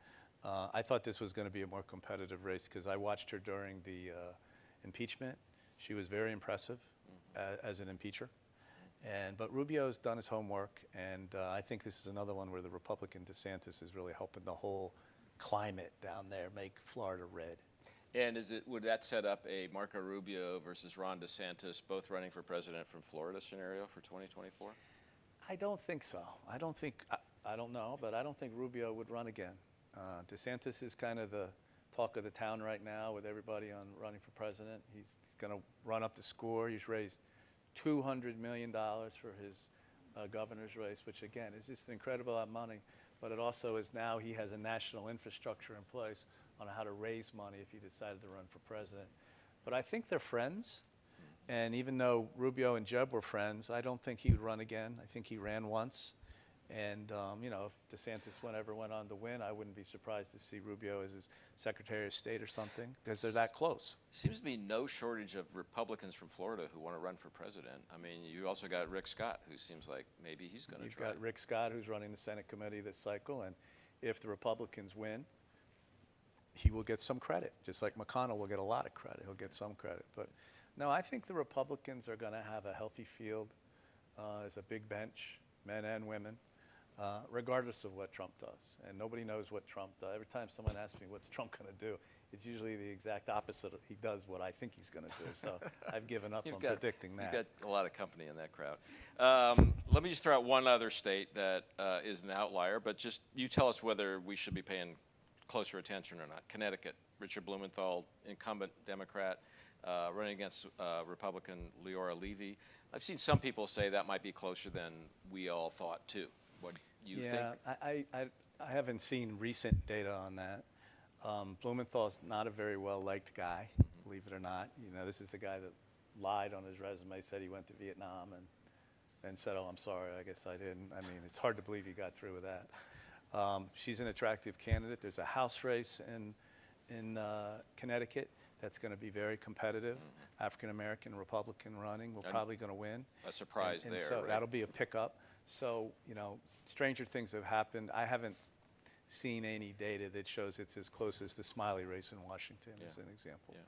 I thought this was going to be a more competitive race because I watched her during the impeachment. She was very impressive as an impeacher. But Rubio's done his homework, and I think this is another one where the Republican DeSantis is really helping the whole climate down there make Florida red. And would that set up a Marco Rubio versus Ron DeSantis, both running for president from Florida scenario for 2024? I don't think so. I don't know, but I don't think Rubio would run again. DeSantis is kind of the talk of the town right now with everybody on running for president. He's going to run up the score. He's raised $200 million for his governor's race, which again is just an incredible amount of money. But it also is now he has a national infrastructure in place on how to raise money if he decided to run for president. But I think they're friends. And even though Rubio and Jeb were friends, I don't think he would run again. I think he ran once. And, you know, if DeSantis ever went on to win, I wouldn't be surprised to see Rubio as his Secretary of State or something, because they're that close. Seems to be no shortage of Republicans from Florida who want to run for president. I mean, you also got Rick Scott, who seems like maybe he's going to try. You've got Rick Scott, who's running the Senate committee this cycle, and if the Republicans win, he will get some credit, just like McConnell will get a lot of credit. He'll get some credit. But no, I think the Republicans are going to have a healthy field as a big bench, men and women, regardless of what Trump does. And nobody knows what Trump does. Every time someone asks me, what's Trump going to do? It's usually the exact opposite. He does what I think he's going to do. So I've given up on predicting that. You've got a lot of company in that crowd. Let me just throw out one other state that is an outlier, but just you tell us whether we should be paying closer attention or not. Connecticut, Richard Blumenthal, incumbent Democrat, running against Republican Leora Levy. I've seen some people say that might be closer than we all thought, too. What do you think? I haven't seen recent data on that. Blumenthal's not a very well-liked guy, believe it or not. You know, this is the guy that lied on his resume, said he went to Vietnam, and then said, oh, I'm sorry, I guess I didn't. I mean, it's hard to believe he got through with that. She's an attractive candidate. There's a House race in Connecticut that's going to be very competitive. African-American Republican running. We're probably going to win. A surprise and there, so right? That'll be a pickup. So, you know, stranger things have happened. I haven't seen any data that shows it's as close as the Smiley race in Washington, as an example. Yeah.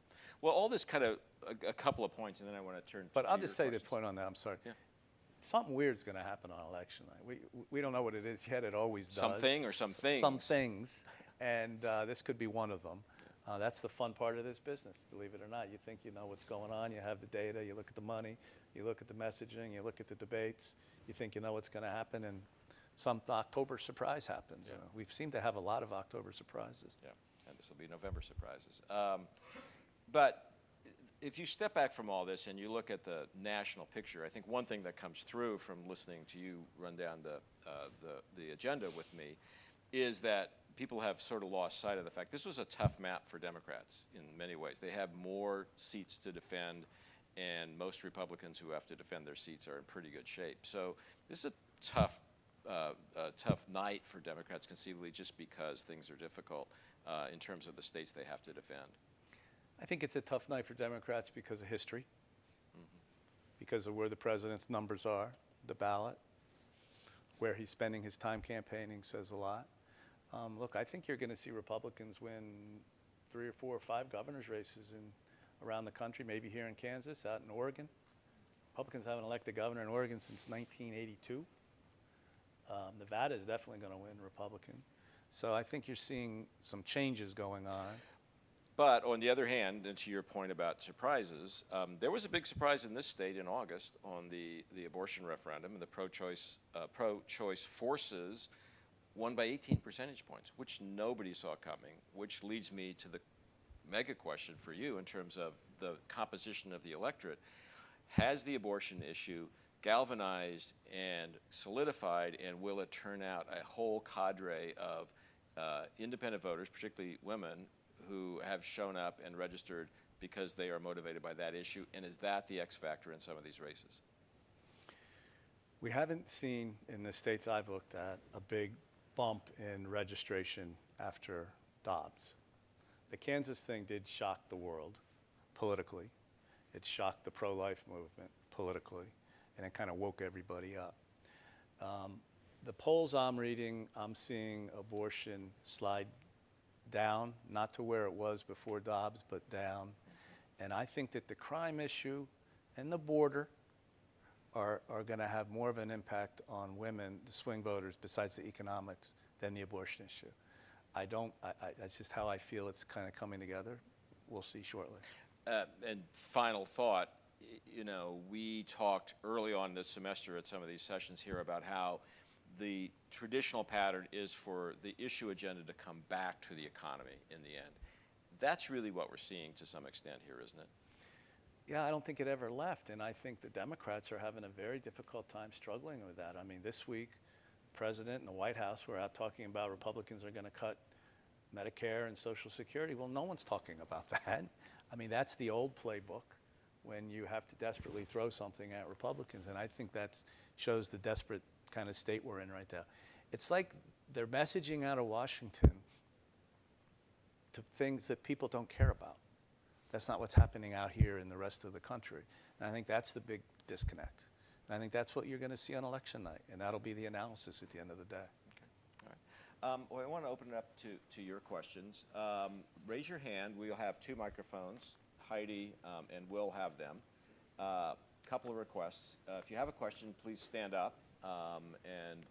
Well, all this kind of, a couple of points, and then I want to turn to But I'll just say questions. this point on that, I'm sorry. Yeah. Something weird's going to happen on election night. We don't know what it is yet. It always does. Something or some things? Some things, and this could be one of them. That's the fun part of this business, believe it or not. You think you know what's going on. You have the data. You look at the money. You look at the messaging. You look at the debates. You think you know what's going to happen, and some October surprise happens. Yeah. You know, we seem to have a lot of October surprises. Yeah, and this will be November surprises. But if you step back from all this and you look at the national picture, I think one thing that comes through from listening to you run down the agenda with me is that people have sort of lost sight of the fact this was a tough map for Democrats in many ways. They have more seats to defend, and most Republicans who have to defend their seats are in pretty good shape. So this is a tough night for Democrats conceivably just because things are difficult in terms of the states they have to defend. I think it's a tough night for Democrats because of history, because of where the president's numbers are, the ballot, where he's spending his time campaigning says a lot. Look, I think you're going to see Republicans win 3 or 4 or 5 governor's races around the country, maybe here in Kansas, out in Oregon. Republicans haven't elected a governor in Oregon since 1982. Nevada is definitely going to win Republican. So I think you're seeing some changes going on. But on the other hand, and to your point about surprises, there was a big surprise in this state in August on the abortion referendum, and the pro-choice forces won by 18 percentage points, which nobody saw coming, which leads me to the mega question for you in terms of the composition of the electorate. Has the abortion issue galvanized and solidified, and will it turn out a whole cadre of independent voters, particularly women, who have shown up and registered because they are motivated by that issue? And is that the X factor in some of these races? We haven't seen in the states I've looked at a big bump in registration after Dobbs. The Kansas thing did shock the world politically. It shocked the pro-life movement politically, and it kind of woke everybody up. The polls I'm reading, I'm seeing abortion slide down, not to where it was before Dobbs, but down. And I think that the crime issue and the border are going to have more of an impact on women, the swing voters, besides the economics, than the abortion issue. That's just how I feel it's kind of coming together. we'll see shortly. And final thought, you know, we talked early on this semester at some of these sessions here about how the traditional pattern is for the issue agenda to come back to the economy in the end. That's really what we're seeing to some extent here, isn't it? Yeah, I don't think it ever left, and I think the Democrats are having a very difficult time struggling with that. I mean, this week, the President and the White House were out talking about Republicans are going to cut Medicare and Social Security. Well, no one's talking about that. I mean, that's the old playbook when you have to desperately throw something at Republicans, and I think that shows the desperate kind of state we're in right now. It's like they're messaging out of Washington to things that people don't care about. That's not what's happening out here in the rest of the country. And I think that's the big disconnect. And I think that's what you're going to see on election night, and that'll be the analysis at the end of the day. Okay. All right. Well, I want to open it up to your questions. Raise your hand. We'll have two microphones. Heidi and Will have them. Couple of requests. If you have a question, please stand up and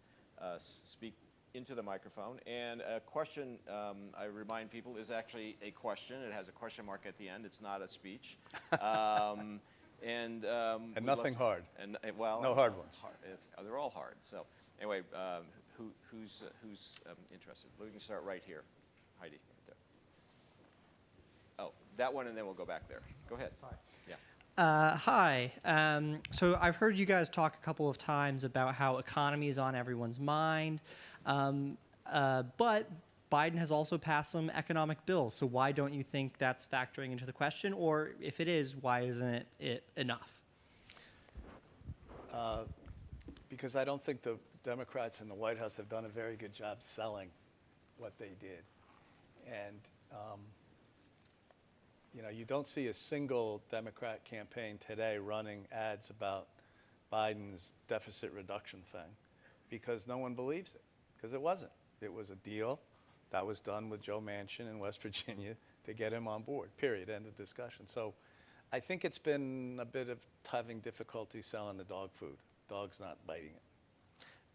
speak into the microphone. And a question, I remind people, is actually a question. It has a question mark at the end. It's not a speech. And nothing hard. And well, no hard ones. They're all hard. So anyway, who's interested? We can start right here. Heidi, right there. Oh, that one, and then we'll go back there. Go ahead. Hi. Yeah. Hi. So I've heard you guys talk a couple of times about how economy is on everyone's mind, but Biden has also passed some economic bills. So why don't you think that's factoring into the question? Or if it is, why isn't it enough? Because I don't think the Democrats in the White House have done a very good job selling what they did. And you know, you don't see a single Democrat campaign today running ads about Biden's deficit reduction thing because no one believes it, because it wasn't. It was a deal that was done with Joe Manchin in West Virginia to get him on board, period, end of discussion. So I think it's been a bit of having difficulty selling the dog food. Dog's not biting it.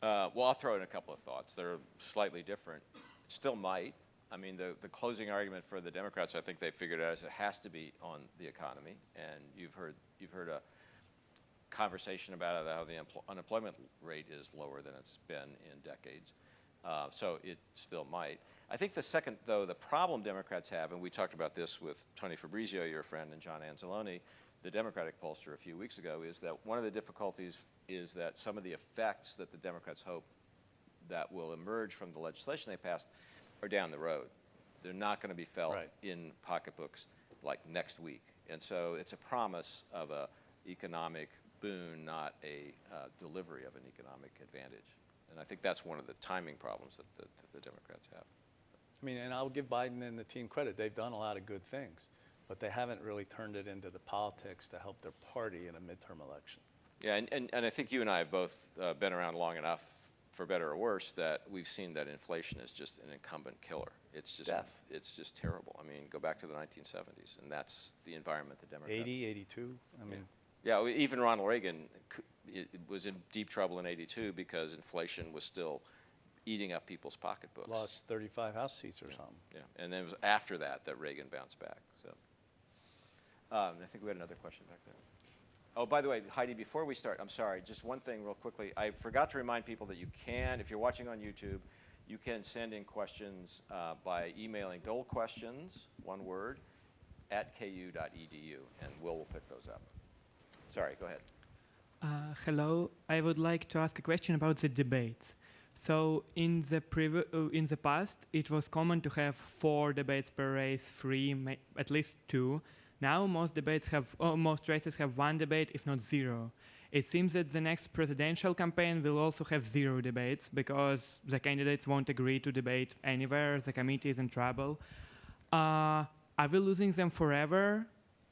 Well, I'll throw in a couple of thoughts. They're slightly different. It still might. I mean, the closing argument for the Democrats, I think they figured out, is it has to be on the economy. And you've heard a conversation about how the unemployment rate is lower than it's been in decades. So it still might. I think the second, though, the problem Democrats have, and we talked about this with Tony Fabrizio, your friend, and John Anzalone, the Democratic pollster a few weeks ago, is that one of the difficulties is that some of the effects that the Democrats hope that will emerge from the legislation they passed are down the road. They're not going to be felt in pocketbooks like next week. And so it's a promise of an economic boon, not a delivery of an economic advantage. And I think that's one of the timing problems that the Democrats have. I mean, and I'll give Biden and the team credit. They've done a lot of good things, but they haven't really turned it into the politics to help their party in a midterm election. Yeah, and I think you and I have both been around long enough, for better or worse, that we've seen that inflation is just an incumbent killer. It's just Death. It's just terrible. I mean, go back to the 1970s, and that's the environment the Democrats. 80, 82. I mean, yeah, even Ronald Reagan was in deep trouble in 82 because inflation was still eating up people's pocketbooks. lost 35 House seats or something. Yeah, and then it was after that Reagan bounced back. So I think we had another question back there. Oh, by the way, Heidi, before we start, I'm sorry, just one thing real quickly. I forgot to remind people that you can, if you're watching on YouTube, you can send in questions by emailing Dole questions, one word, @ku.edu, and will pick those up. Sorry, go ahead. Hello, I would like to ask a question about the debates. So in the past, it was common to have 4 debates per race, 3, at least 2. Now most races have 1 debate, if not 0. It seems that the next presidential campaign will also have 0 debates because the candidates won't agree to debate anywhere. The committee is in trouble. Are we losing them forever?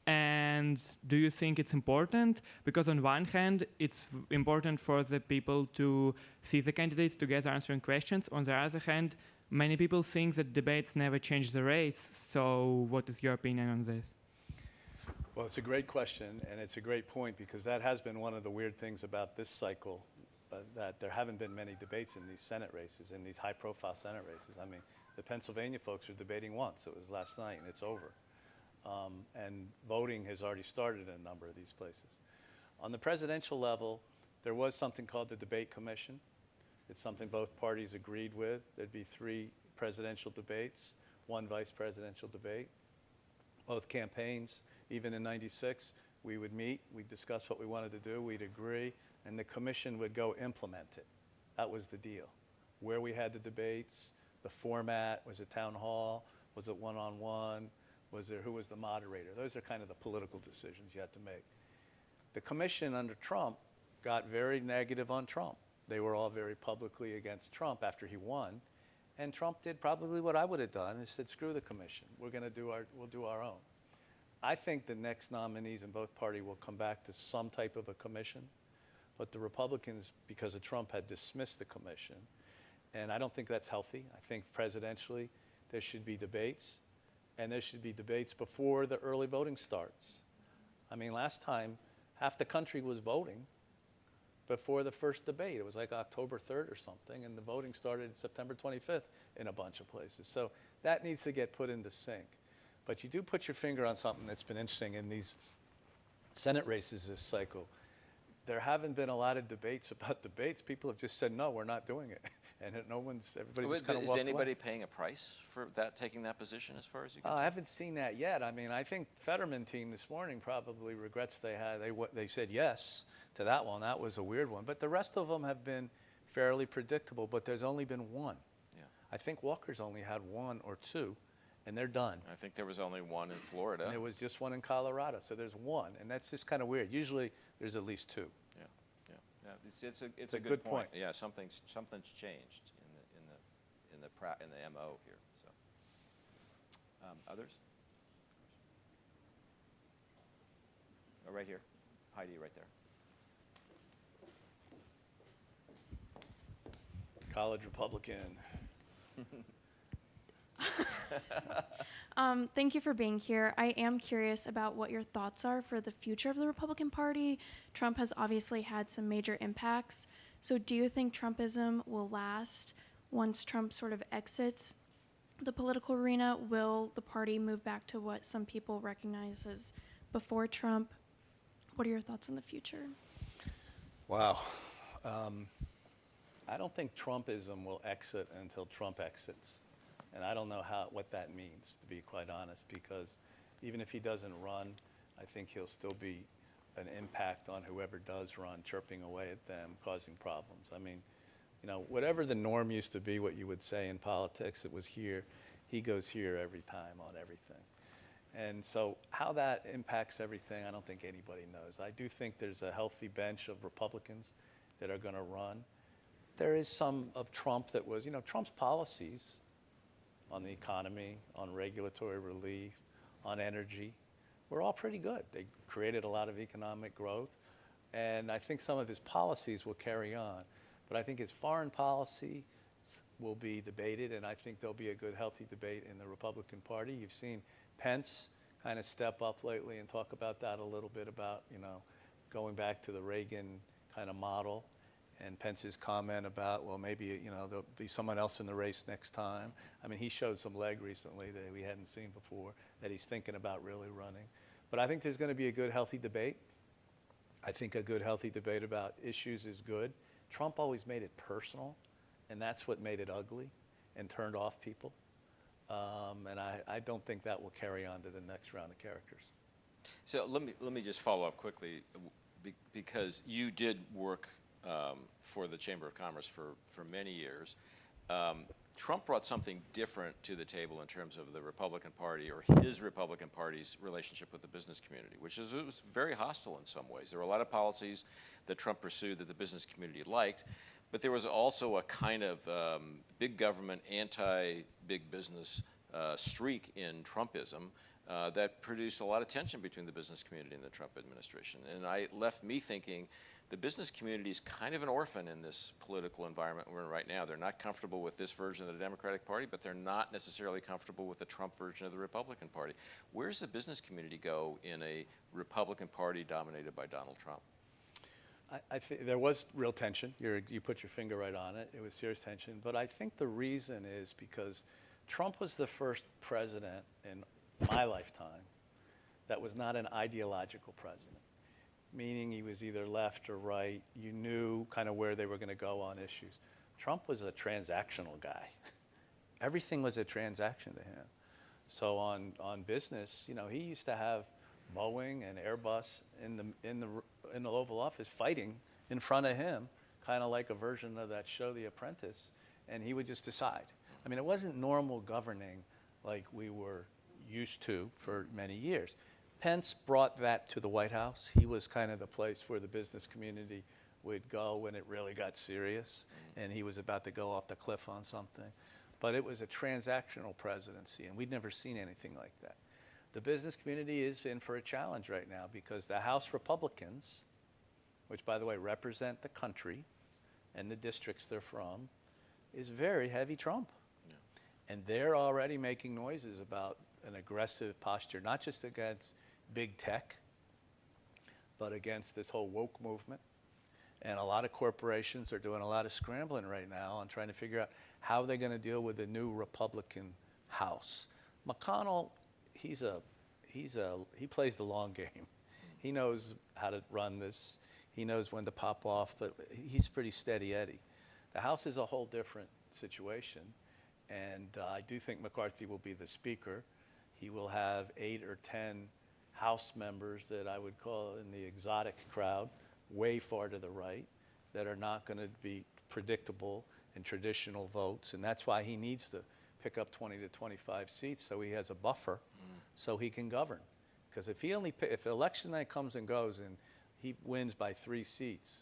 And do you think it's important? Because on one hand, it's important for the people to see the candidates together answering questions. On the other hand, many people think that debates never change the race. So what is your opinion on this? Well, it's a great question, and it's a great point, because that has been one of the weird things about this cycle, that there haven't been many debates in these Senate races, in these high-profile Senate races. I mean, the Pennsylvania folks are debating once. It was last night, and it's over. And voting has already started in a number of these places. On the presidential level, there was something called the Debate Commission. It's something both parties agreed with. There'd be 3 presidential debates, 1 vice presidential debate. Both campaigns, even in '96, we would meet, we'd discuss what we wanted to do, we'd agree, and the commission would go implement it. That was the deal. Where we had the debates, the format, was it town hall, was it one-on-one, who was the moderator? Those are kind of the political decisions you had to make. The commission under Trump got very negative on Trump. They were all very publicly against Trump after he won. And Trump did probably what I would have done, is said, screw the commission. We'll do our own. I think the next nominees in both parties will come back to some type of a commission. But the Republicans, because of Trump, had dismissed the commission. And I don't think that's healthy. I think presidentially, there should be debates. And there should be debates before the early voting starts. I mean, last time, half the country was voting before the first debate. It was like October 3rd or something, and the voting started September 25th in a bunch of places. So that needs to get put into sync. But you do put your finger on something that's been interesting in these Senate races this cycle. There haven't been a lot of debates about debates. People have just said, no, we're not doing it. And everybody's just kind of walked away. Is anybody paying a price for that, taking that position as far as you can tell? I haven't seen that yet. I mean, I think Fetterman team this morning probably regrets they said yes to that one. That was a weird one. But the rest of them have been fairly predictable, but there's only been one. Yeah. I think Walker's only had 1 or 2, and they're done. I think there was only 1 in Florida. And there was just 1 in Colorado, so there's 1, and that's just kind of weird. Usually there's at least 2. Yeah, it's a good point. Yeah, something's changed in the MO here. So, others? Oh, right here, Heidi, right there. College Republican. Thank you for being here. I am curious about what your thoughts are for the future of the Republican Party. Trump has obviously had some major impacts. So do you think Trumpism will last once Trump sort of exits the political arena? Will the party move back to what some people recognize as before Trump? What are your thoughts on the future? Wow. I don't think Trumpism will exit until Trump exits. And I don't know what that means, to be quite honest, because even if he doesn't run, I think he'll still be an impact on whoever does run, chirping away at them, causing problems. I mean, whatever the norm used to be, what you would say in politics, it was here. He goes here every time on everything. And so how that impacts everything, I don't think anybody knows. I do think there's a healthy bench of Republicans that are going to run. There is some of Trump that was, Trump's policies on the economy, on regulatory relief, on energy, were all pretty good. They created a lot of economic growth, and I think some of his policies will carry on. But I think his foreign policy will be debated, and I think there'll be a good, healthy debate in the Republican Party. You've seen Pence kind of step up lately and talk about that a little bit, about, going back to the Reagan kind of model. And Pence's comment about, well, maybe, there'll be someone else in the race next time. I mean, he showed some leg recently that we hadn't seen before, that he's thinking about really running. But I think there's going to be a good, healthy debate. I think a good, healthy debate about issues is good. Trump always made it personal, and that's what made it ugly and turned off people. And I don't think that will carry on to the next round of characters. So let me just follow up quickly, because you did work for the Chamber of Commerce for many years. Trump brought something different to the table in terms of the Republican Party, or his Republican Party's relationship with the business community, which is, it was very hostile in some ways. There were a lot of policies that Trump pursued that the business community liked, but there was also a kind of big government, anti-big business streak in Trumpism that produced a lot of tension between the business community and the Trump administration. And left me thinking, the business community is kind of an orphan in this political environment we're in right now. They're not comfortable with this version of the Democratic Party, but they're not necessarily comfortable with the Trump version of the Republican Party. Where does the business community go in a Republican Party dominated by Donald Trump? I think there was real tension. You put your finger right on it. It was serious tension. But I think the reason is because Trump was the first president in my lifetime that was not an ideological president, meaning he was either left or right. You knew kind of where they were going to go on issues. Trump was a transactional guy. Everything was a transaction to him. So on business, you know, he used to have Boeing and Airbus in the Oval Office fighting in front of him, kind of like a version of that show, The Apprentice, and he would just decide. I mean, it wasn't normal governing like we were used to for many years. Pence brought that to the White House. He was kind of the place where the business community would go when it really got serious, and he was about to go off the cliff on something. But it was a transactional presidency, and we'd never seen anything like that. The business community is in for a challenge right now because the House Republicans, which, by the way, represent the country and the districts they're from, is very heavy Trump. Yeah. And they're already making noises about an aggressive posture, not just against big tech, but against this whole woke movement. And a lot of corporations are doing a lot of scrambling right now on trying to figure out how they're going to deal with the new Republican House. McConnell, he plays the long game. He knows how to run this. He knows when to pop off, but he's pretty steady Eddie. The House is a whole different situation, and I do think McCarthy will be the speaker. He will have 8 or 10 House members that I would call in the exotic crowd, way far to the right, that are not going to be predictable and traditional votes, and that's why he needs to pick up 20 to 25 seats so he has a buffer so he can govern. Because if election night comes and goes and he wins by 3 seats,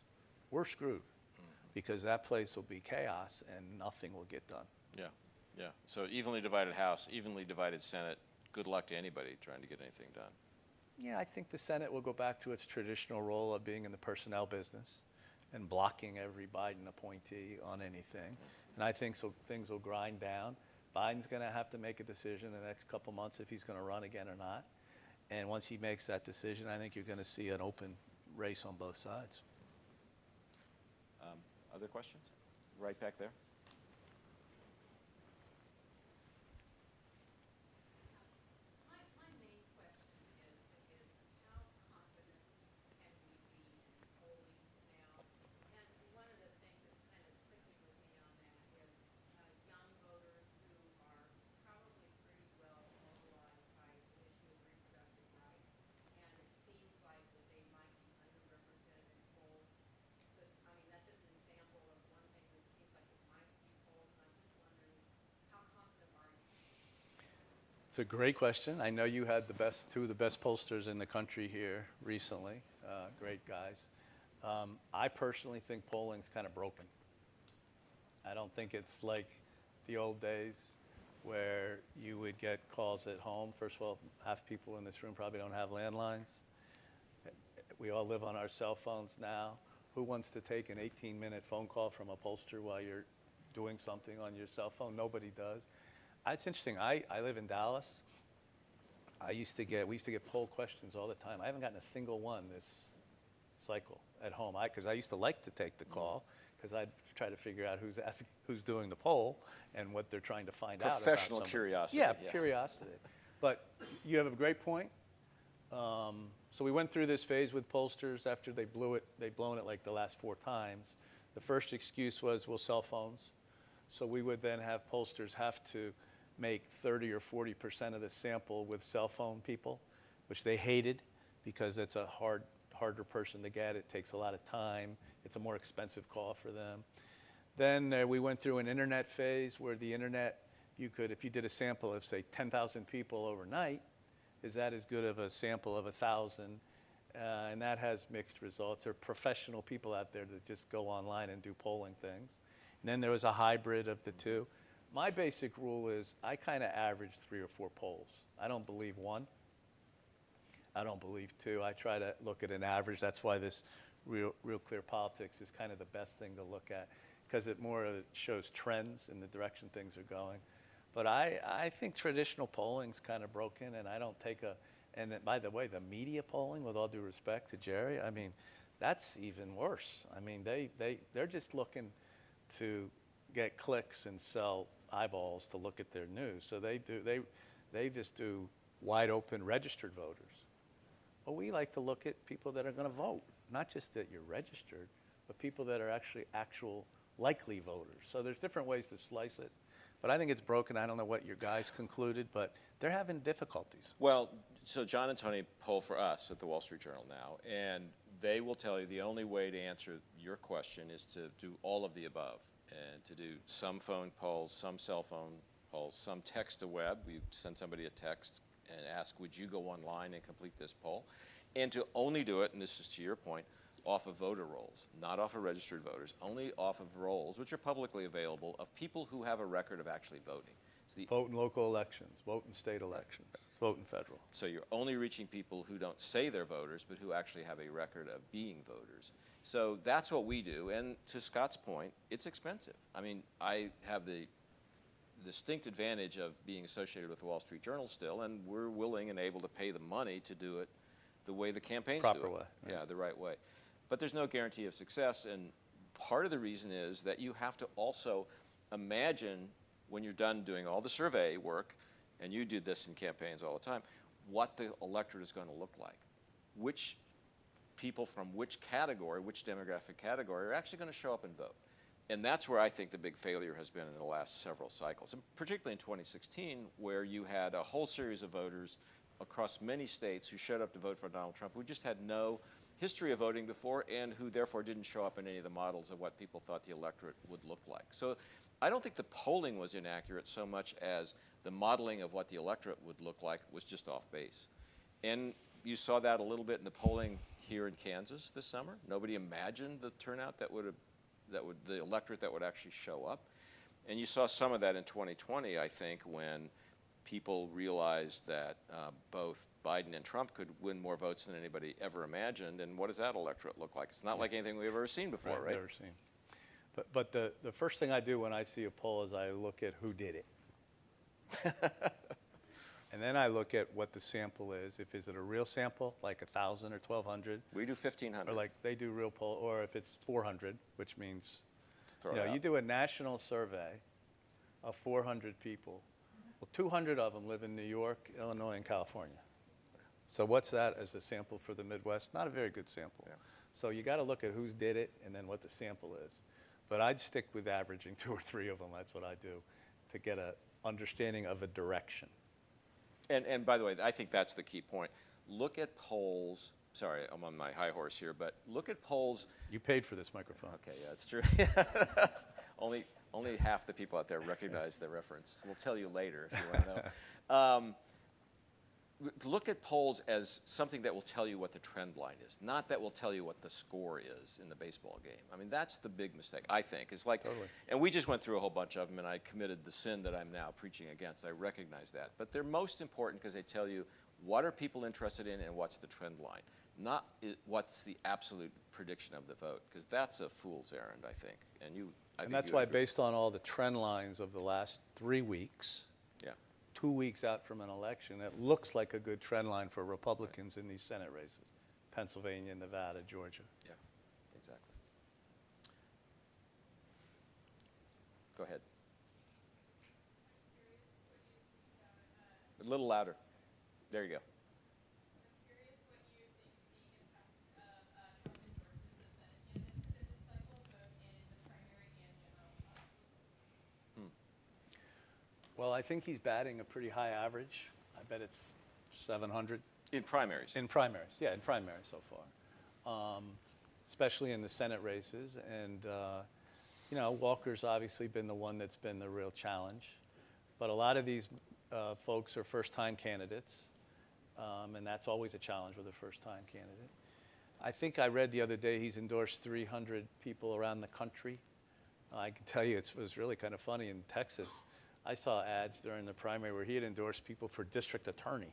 we're screwed because that place will be chaos and nothing will get done. Yeah, yeah. So evenly divided House, evenly divided Senate. Good luck to anybody trying to get anything done. Yeah, I think the Senate will go back to its traditional role of being in the personnel business and blocking every Biden appointee on anything. And I think so things will grind down. Biden's going to have to make a decision in the next couple months if he's going to run again or not. And once he makes that decision, I think you're going to see an open race on both sides. Other questions? Right back there. It's a great question. I know you had two of the best pollsters in the country here recently, great guys. I personally think polling's kind of broken. I don't think it's like the old days where you would get calls at home. First of all, half people in this room probably don't have landlines. We all live on our cell phones now. Who wants to take an 18-minute phone call from a pollster while you're doing something on your cell phone? Nobody does. It's interesting. I live in Dallas. We used to get poll questions all the time. I haven't gotten a single one this cycle at home. Because I used to like to take the call because I'd try to figure out who's doing the poll and what they're trying to find out about Professional curiosity. Yeah, curiosity. But you have a great point. So we went through this phase with pollsters after they'd blown it like the last 4 times. The first excuse was, well, cell phones. So we would then have pollsters have to make 30 or 40% of the sample with cell phone people, which they hated because it's a harder person to get. It takes a lot of time. It's a more expensive call for them. Then we went through an internet phase where the internet, if you did a sample of, say, 10,000 people overnight, is that as good of a sample of 1,000? And that has mixed results. There are professional people out there that just go online and do polling things. And then there was a hybrid of the two. My basic rule is I kind of average 3 or 4 polls. I don't believe 1. I don't believe 2. I try to look at an average. That's why this Real Clear Politics is kind of the best thing to look at because it shows trends in the direction things are going. But I think traditional polling's kind of broken, and I don't take and by the way, the media polling, with all due respect to Jerry, I mean, that's even worse. I mean, they're just looking to get clicks and sell eyeballs to look at their news. So they just do wide open registered voters. Well, we like to look at people that are going to vote, not just that you're registered, but people that are actually actual likely voters. So there's different ways to slice it. But I think it's broken. I don't know what your guys concluded, but they're having difficulties. Well, so John and Tony poll for us at the Wall Street Journal now, and they will tell you the only way to answer your question is to do all of the above, and to do some phone polls, some cell phone polls, some text to web. You send somebody a text and ask, would you go online and complete this poll? And to only do it, and this is to your point, off of voter rolls, not off of registered voters, only off of rolls, which are publicly available, of people who have a record of actually voting. Vote in local elections, vote in state elections, vote in federal. So you're only reaching people who don't say they're voters, but who actually have a record of being voters. So that's what we do, and to Scott's point, it's expensive. I mean, I have the distinct advantage of being associated with the Wall Street Journal still, and we're willing and able to pay the money to do it the way the campaigns do it. Proper way. Right. Yeah, the right way. But there's no guarantee of success, and part of the reason is that you have to also imagine, when you're done doing all the survey work, and you do this in campaigns all the time, what the electorate is going to look like. Which people from which category, which demographic category, are actually going to show up and vote. And that's where I think the big failure has been in the last several cycles, and particularly in 2016, where you had a whole series of voters across many states who showed up to vote for Donald Trump, who just had no history of voting before, and who therefore didn't show up in any of the models of what people thought the electorate would look like. So I don't think the polling was inaccurate so much as the modeling of what the electorate would look like was just off base. And you saw that a little bit in the polling here in Kansas this summer. Nobody imagined the turnout the electorate that would actually show up. And you saw some of that in 2020, I think, when people realized that both Biden and Trump could win more votes than anybody ever imagined. And what does that electorate look like? It's not like anything we've ever seen before, right? Never seen. But the first thing I do when I see a poll is I look at who did it. And then I look at what the sample is. Is it a real sample, like 1,000 or 1,200? We do 1,500. Or like they do real poll, or if it's 400, which means, Throw it out. you do a national survey of 400 people. Well, 200 of them live in New York, Illinois, and California. So what's that as a sample for the Midwest? Not a very good sample. Yeah. So you got to look at who's did it and then what the sample is. But I'd stick with averaging 2 or 3 of them. That's what I do to get an understanding of a direction. And by the way, I think that's the key point. Look at polls. Sorry, I'm on my high horse here, but look at polls. You paid for this microphone. Okay, yeah, that's true. Only half the people out there recognize the reference. We'll tell you later if you want to know. Look at polls as something that will tell you what the trend line is, not that will tell you what the score is in the baseball game. I mean, that's the big mistake, I think. It's like, Totally. And we just went through a whole bunch of them, and I committed the sin that I'm now preaching against. I recognize that. But they're most important because they tell you what are people interested in and what's the trend line, not what's the absolute prediction of the vote, because that's a fool's errand, I think. And that's why, based on all the trend lines of the last 3 weeks, yeah. 2 weeks out from an election, it looks like a good trend line for Republicans in these Senate races, Pennsylvania, Nevada, Georgia. Yeah, exactly. Go ahead. A little louder. There you go. Well, I think he's batting a pretty high average. I bet it's 700. In primaries. In primaries, yeah, in primaries so far, especially in the Senate races. And, Walker's obviously been the one that's been the real challenge. But a lot of these folks are first-time candidates, and that's always a challenge with a first-time candidate. I think I read the other day he's endorsed 300 people around the country. I can tell you it was really kind of funny in Texas. I saw ads during the primary where he had endorsed people for district attorney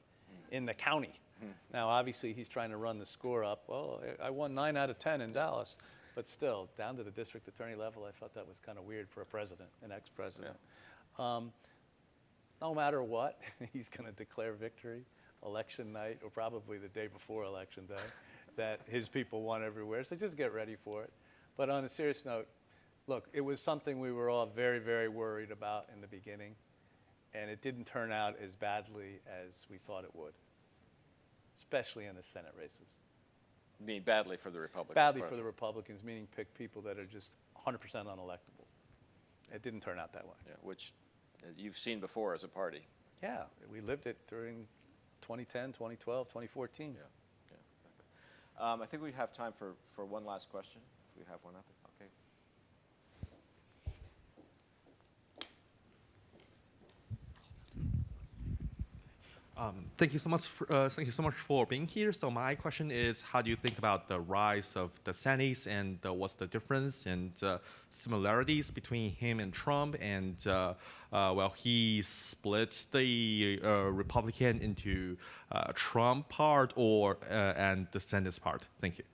in the county. Now, obviously, he's trying to run the score up. Well, I won 9 out of 10 in Dallas. But still, down to the district attorney level, I thought that was kind of weird for a president, an ex-president. Yeah. No matter what, he's going to declare victory election night, or probably the day before election day, that his people won everywhere. So just get ready for it. But on a serious note, look, it was something we were all very, very worried about in the beginning, and it didn't turn out as badly as we thought it would. especially in the Senate races. You mean badly for the Republicans? Badly for the Republicans, meaning pick people that are just 100% unelectable. It didn't turn out that way. Yeah, which you've seen before as a party. Yeah, we lived it during 2010, 2012, 2014. Yeah, exactly. I think we have time for one last question. If we have one out there. Okay. Thank you so much. Thank you so much for being here. So my question is, how do you think about the rise of DeSantis, and what's the difference and similarities between him and Trump? And well, he split the Republican into Trump part and DeSantis part. Thank you.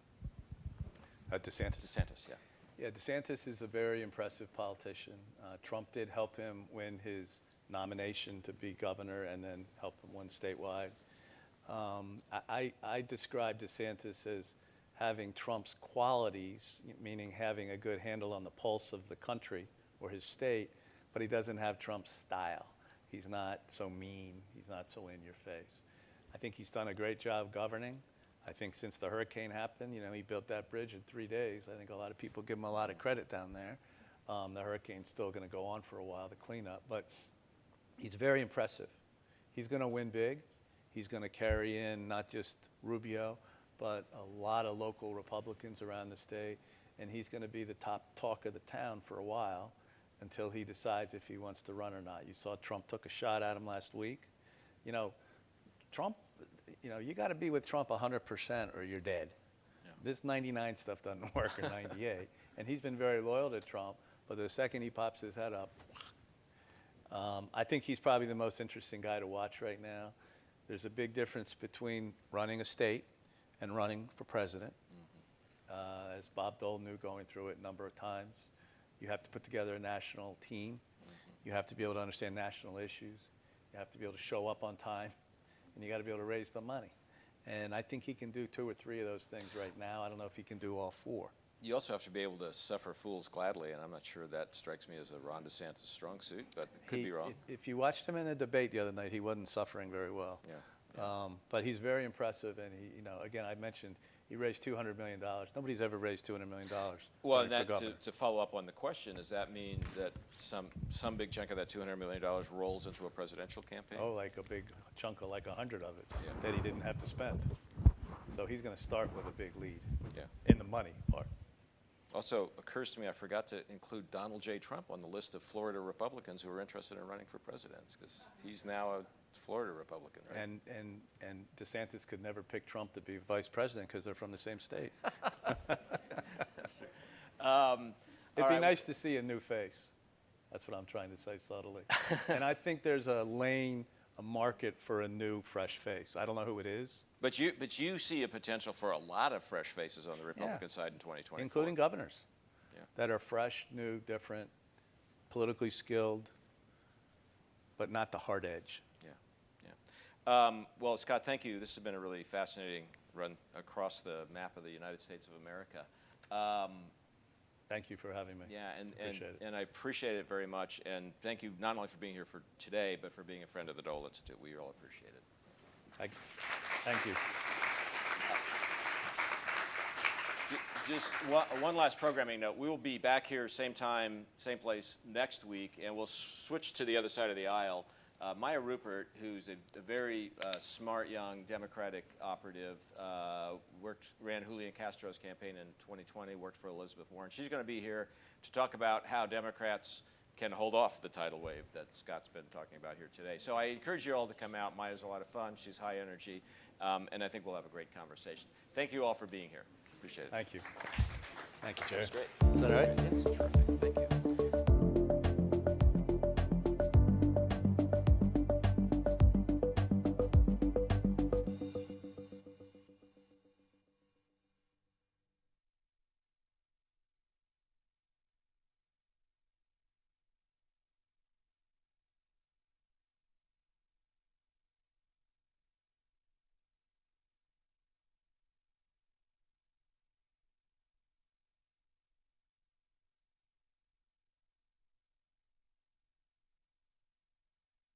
DeSantis. DeSantis, yeah. Yeah, DeSantis is a very impressive politician. Trump did help him win his nomination to be governor and then help him win statewide. I describe DeSantis as having Trump's qualities, meaning having a good handle on the pulse of the country or his state, but he doesn't have Trump's style. He's not so mean. He's not so in your face. I think he's done a great job governing. I think since the hurricane happened, you know, he built that bridge in 3 days. I think a lot of people give him a lot of credit down there. The hurricane's still going to go on for a while, the cleanup, but he's very impressive. He's going to win big. He's going to carry in not just Rubio, but a lot of local Republicans around the state, and he's going to be the top talk of the town for a while until he decides if he wants to run or not. You saw Trump took a shot at him last week. You know, Trump, you know, you got to be with Trump 100% or you're dead. Yeah. This 99 stuff doesn't work, or 98. And he's been very loyal to Trump, but the second he pops his head up, I think he's probably the most interesting guy to watch right now. There's a big difference between running a state and running for president. Mm-hmm. As Bob Dole knew going through it a number of times, you have to put together a national team. Mm-hmm. You have to be able to understand national issues. You have to be able to show up on time, and you got to be able to raise the money. And I think he can do 2 or 3 of those things right now. I don't know if he can do all 4. You also have to be able to suffer fools gladly, and I'm not sure that strikes me as a Ron DeSantis strong suit, but it could be wrong. If you watched him in the debate the other night, he wasn't suffering very well. Yeah. But he's very impressive, and he, you know, again, I mentioned he raised $200 million. Nobody's ever raised $200 million. Well, and that, to follow up on the question, does that mean that some big chunk of that $200 million rolls into a presidential campaign? Oh, like a big chunk of like 100 of it Yeah. that he didn't have to spend. So he's going to start with a big lead Yeah. in the money part. Also occurs to me I forgot to include Donald J. Trump on the list of Florida Republicans who are interested in running for president, because he's now a Florida Republican, right? And DeSantis could never pick Trump to be vice president because they're from the same state. That's true. It'd be nice to see a new face. That's what I'm trying to say subtly. And I think there's a lane, a market for a new, fresh face. I don't know who it is. But you see a potential for a lot of fresh faces on the Republican side in 2024. Including governors Yeah. that are fresh, new, different, politically skilled, but not the hard edge. Yeah. Well, Scott, thank you. This has been a really fascinating run across the map of the United States of America. Thank you for having me. Yeah, Appreciate it. and I appreciate it very much. And thank you not only for being here for today, but for being a friend of the Dole Institute. We all appreciate it. Thank you. Just one last programming note. We will be back here same time, same place next week, and we'll switch to the other side of the aisle. Maya Rupert, who's a very smart young Democratic operative, ran Julian Castro's campaign in 2020, worked for Elizabeth Warren. She's going to be here to talk about how Democrats can hold off the tidal wave that Scott's been talking about here today. So I encourage you all to come out. Maya's a lot of fun. She's high energy, and I think we'll have a great conversation. Thank you all for being here. Appreciate it. Thank you. Thank you, Chair. That's great. Is that all right? Yeah, it's terrific. Thank you.